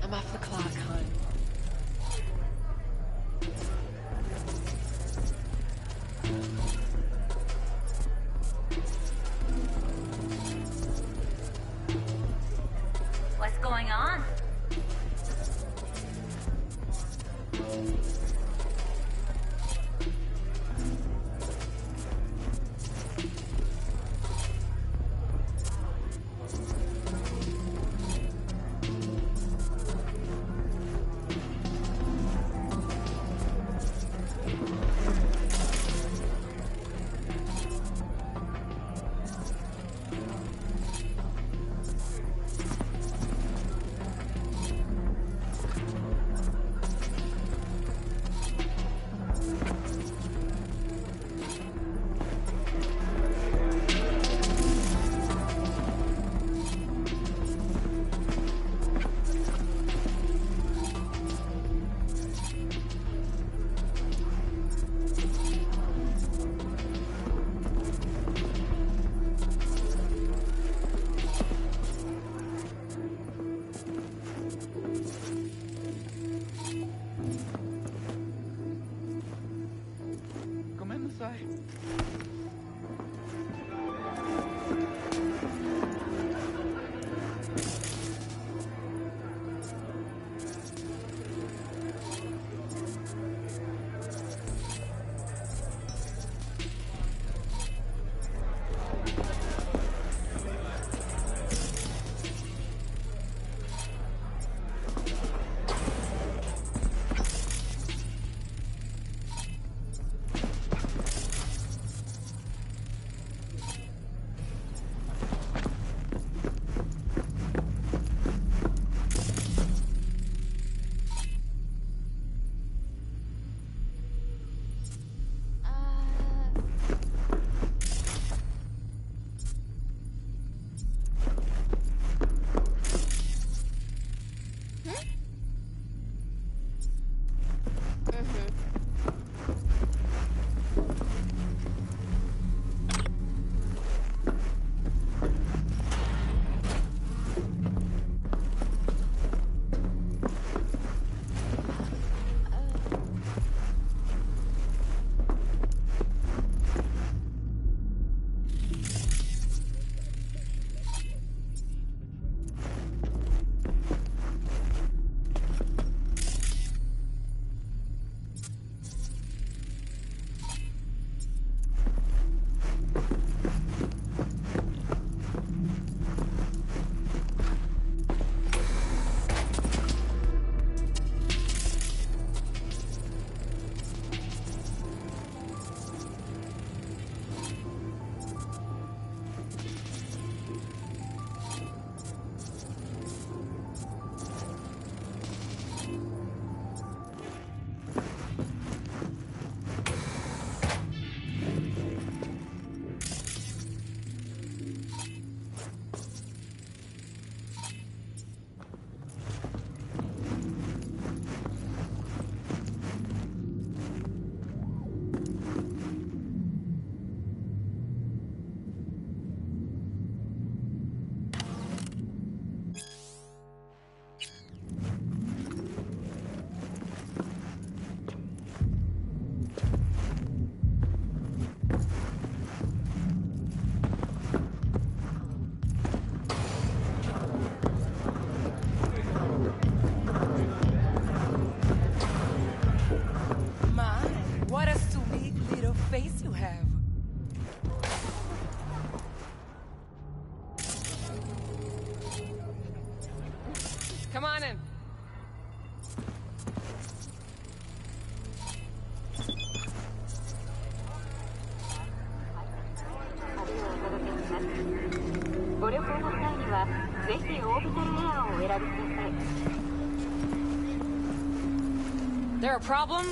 D: I'm off the clock, hon.
Q: What's going on?
D: There a problem?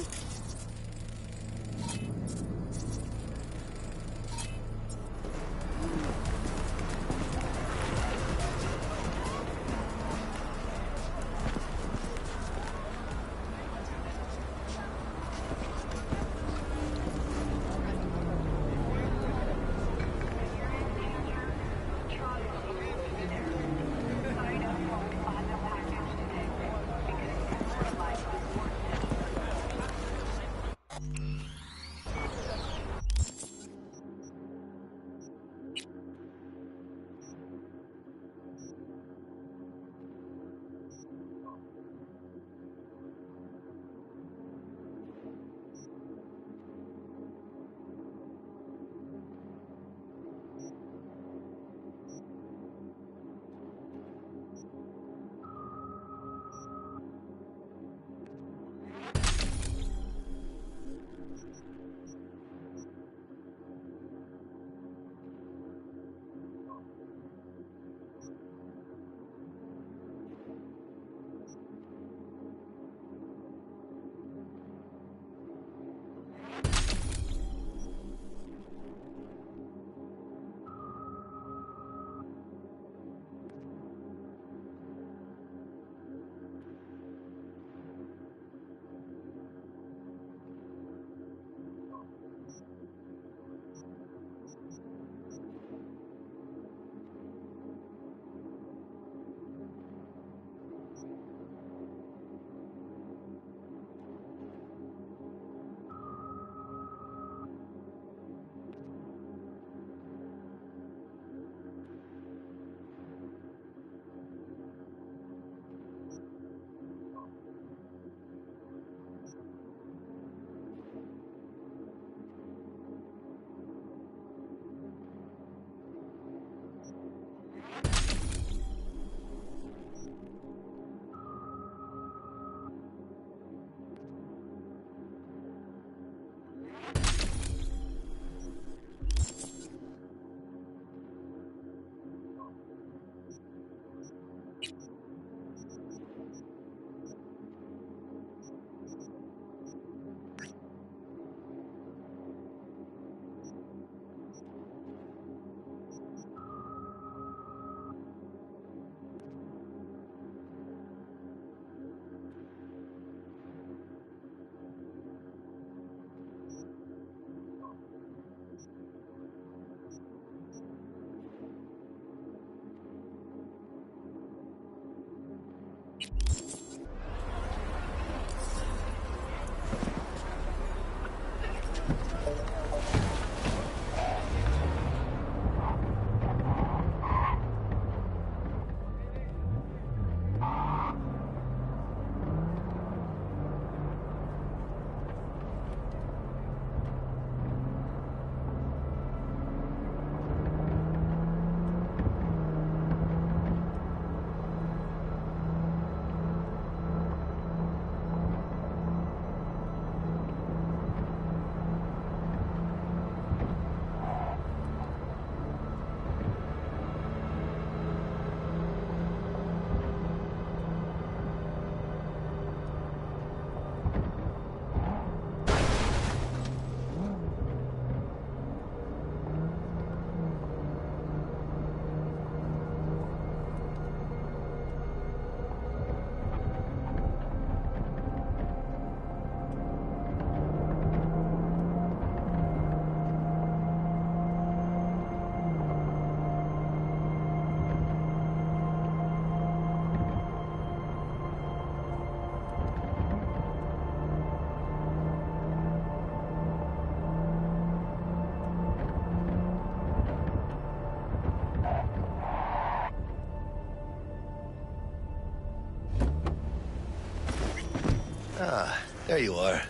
Q: Ah, there you are.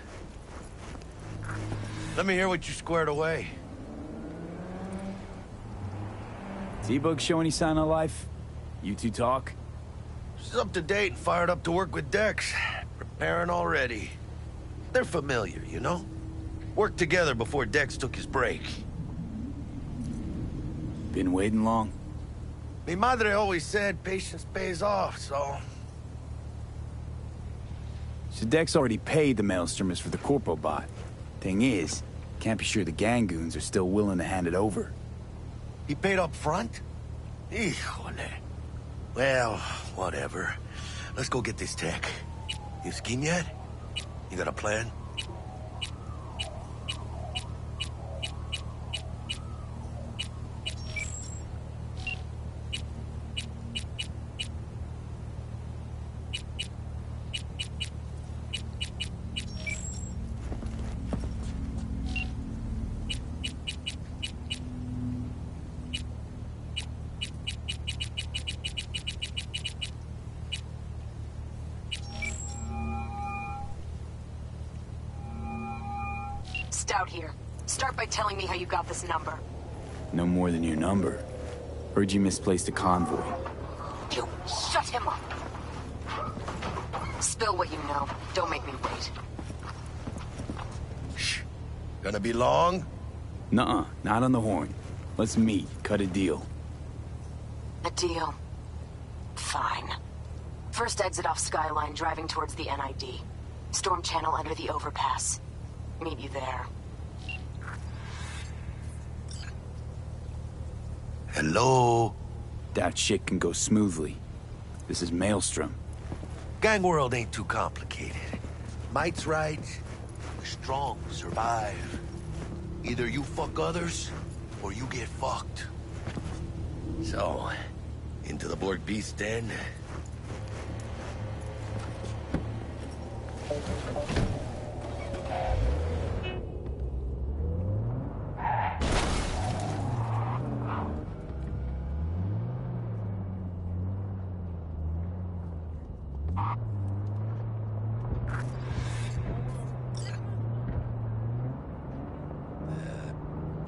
Q: Let me hear what you squared away.
E: T-Bug show any sign of life? You two talk?
Q: She's up to date and fired up to work with Dex. Preparing already. They're familiar, you know? Worked together before Dex took his break.
E: Been waiting long?
Q: Mi madre always said patience pays off, so...
E: So Dex already paid the Maelstromers for the Corpo bot. Thing is, can't be sure the Gangoons are still willing to hand it over.
Q: He paid up front? Híjole. Well, whatever. Let's go get this tech. You scheme yet? You got a plan?
A: Stout here. Start by telling me how you got this number.
E: No more than your number. Heard you misplaced a convoy.
A: You shut him up. Spill what you know. Don't make me wait.
Q: Shh. Gonna be long?
E: Nuh-uh, not on the horn. Let's meet, cut a deal.
A: A deal. Fine. First exit off Skyline, driving towards the NID. Storm channel under the overpass. Meet you there.
Q: Hello?
E: That shit can go smoothly. This is Maelstrom.
Q: Gang world ain't too complicated. Might's right. The strong survive. Either you fuck others, or you get fucked. So, into the Borg Beast Den.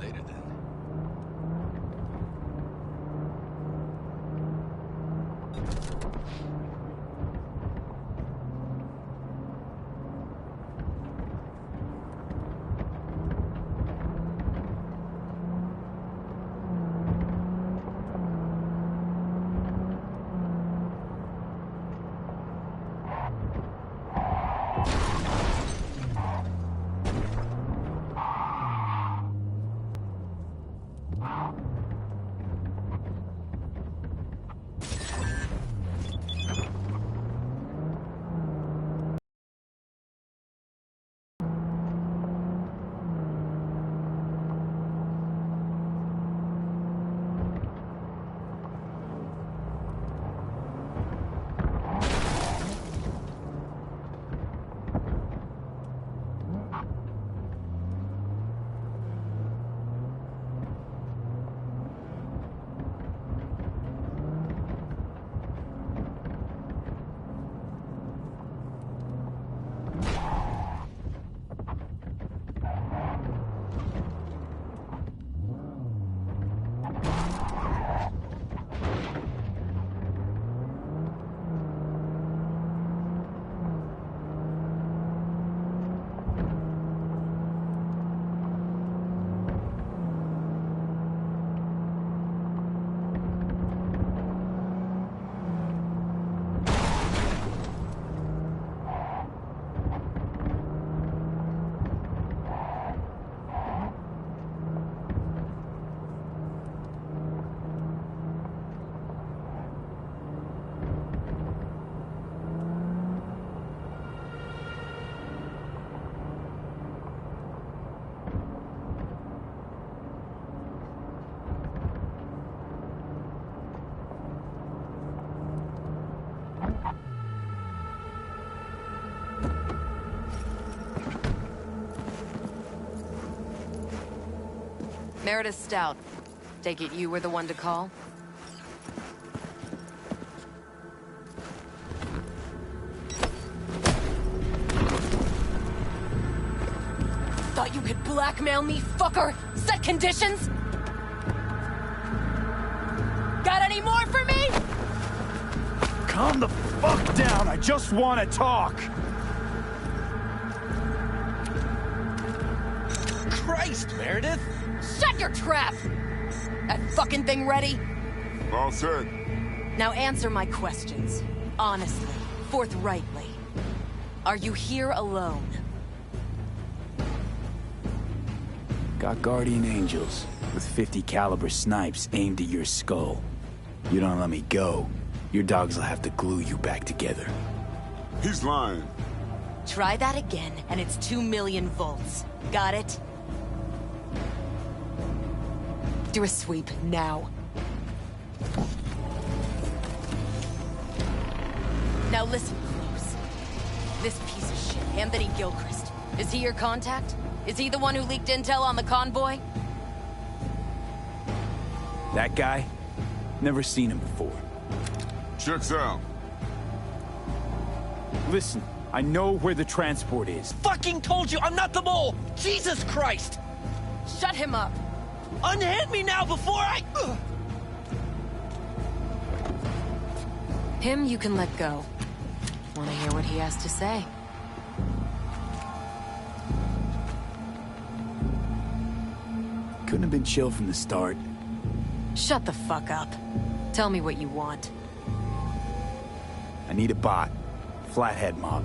Q: Later then.
O: Meredith Stout. Take it you were the one to call?
D: Thought you could blackmail me, fucker? Set conditions? Got any more for me?
E: Calm the fuck down, I just want to talk!
Q: Christ, Meredith!
D: Shut your trap! That fucking thing ready?
N: All set.
D: Now answer my questions. Honestly, forthrightly.
O: Are you here alone?
E: Got guardian angels with 50 caliber snipes aimed at your skull. You don't let me go, your dogs will have to glue you back together.
N: He's lying.
O: Try that again, and it's 2 million volts. Got it? Do a sweep, now. Now listen close. This piece of shit, Anthony Gilchrist. Is he your contact? Is he the one who leaked intel on the convoy?
E: That guy? Never seen him before.
N: Checks out.
E: Listen, I know where the transport is.
R: Fucking told you, I'm not the mole! Jesus Christ!
O: Shut him up!
R: Unhand me now before I...
O: Him you can let go. Wanna hear what he has to say?
E: Couldn't have been chill from the start.
O: Shut the fuck up. Tell me what you want.
E: I need a bot. Flathead mob.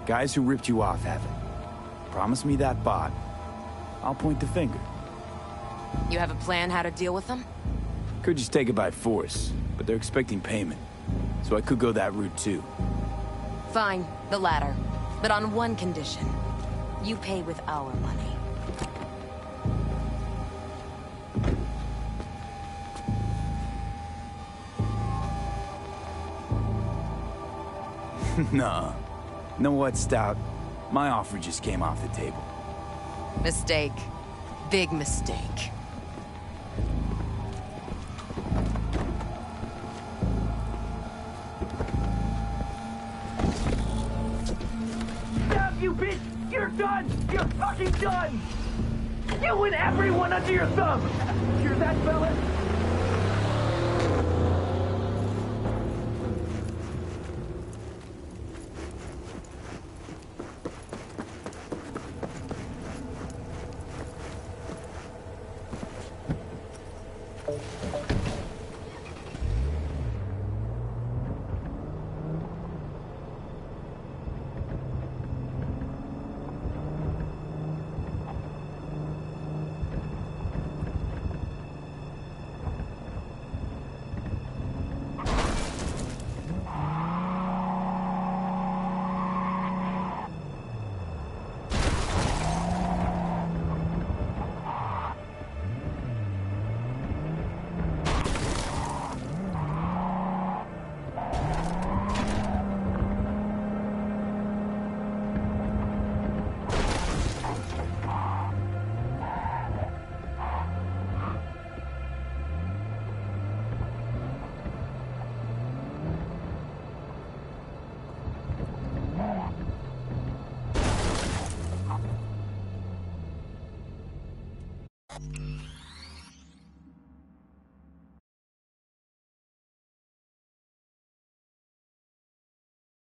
E: Guys who ripped you off have it. Promise me that bot. I'll point the finger.
O: You have a plan how to deal with them?
E: Could just take it by force, but they're expecting payment. So I could go that route too.
O: Fine, the latter. But on one condition. You pay with our money.
E: Nah. Know what, Stout? My offer just came off the table.
O: Mistake. Big mistake.
J: Stop, you bitch! You're done! You're fucking done! You and everyone under your thumb! Hear that, fella?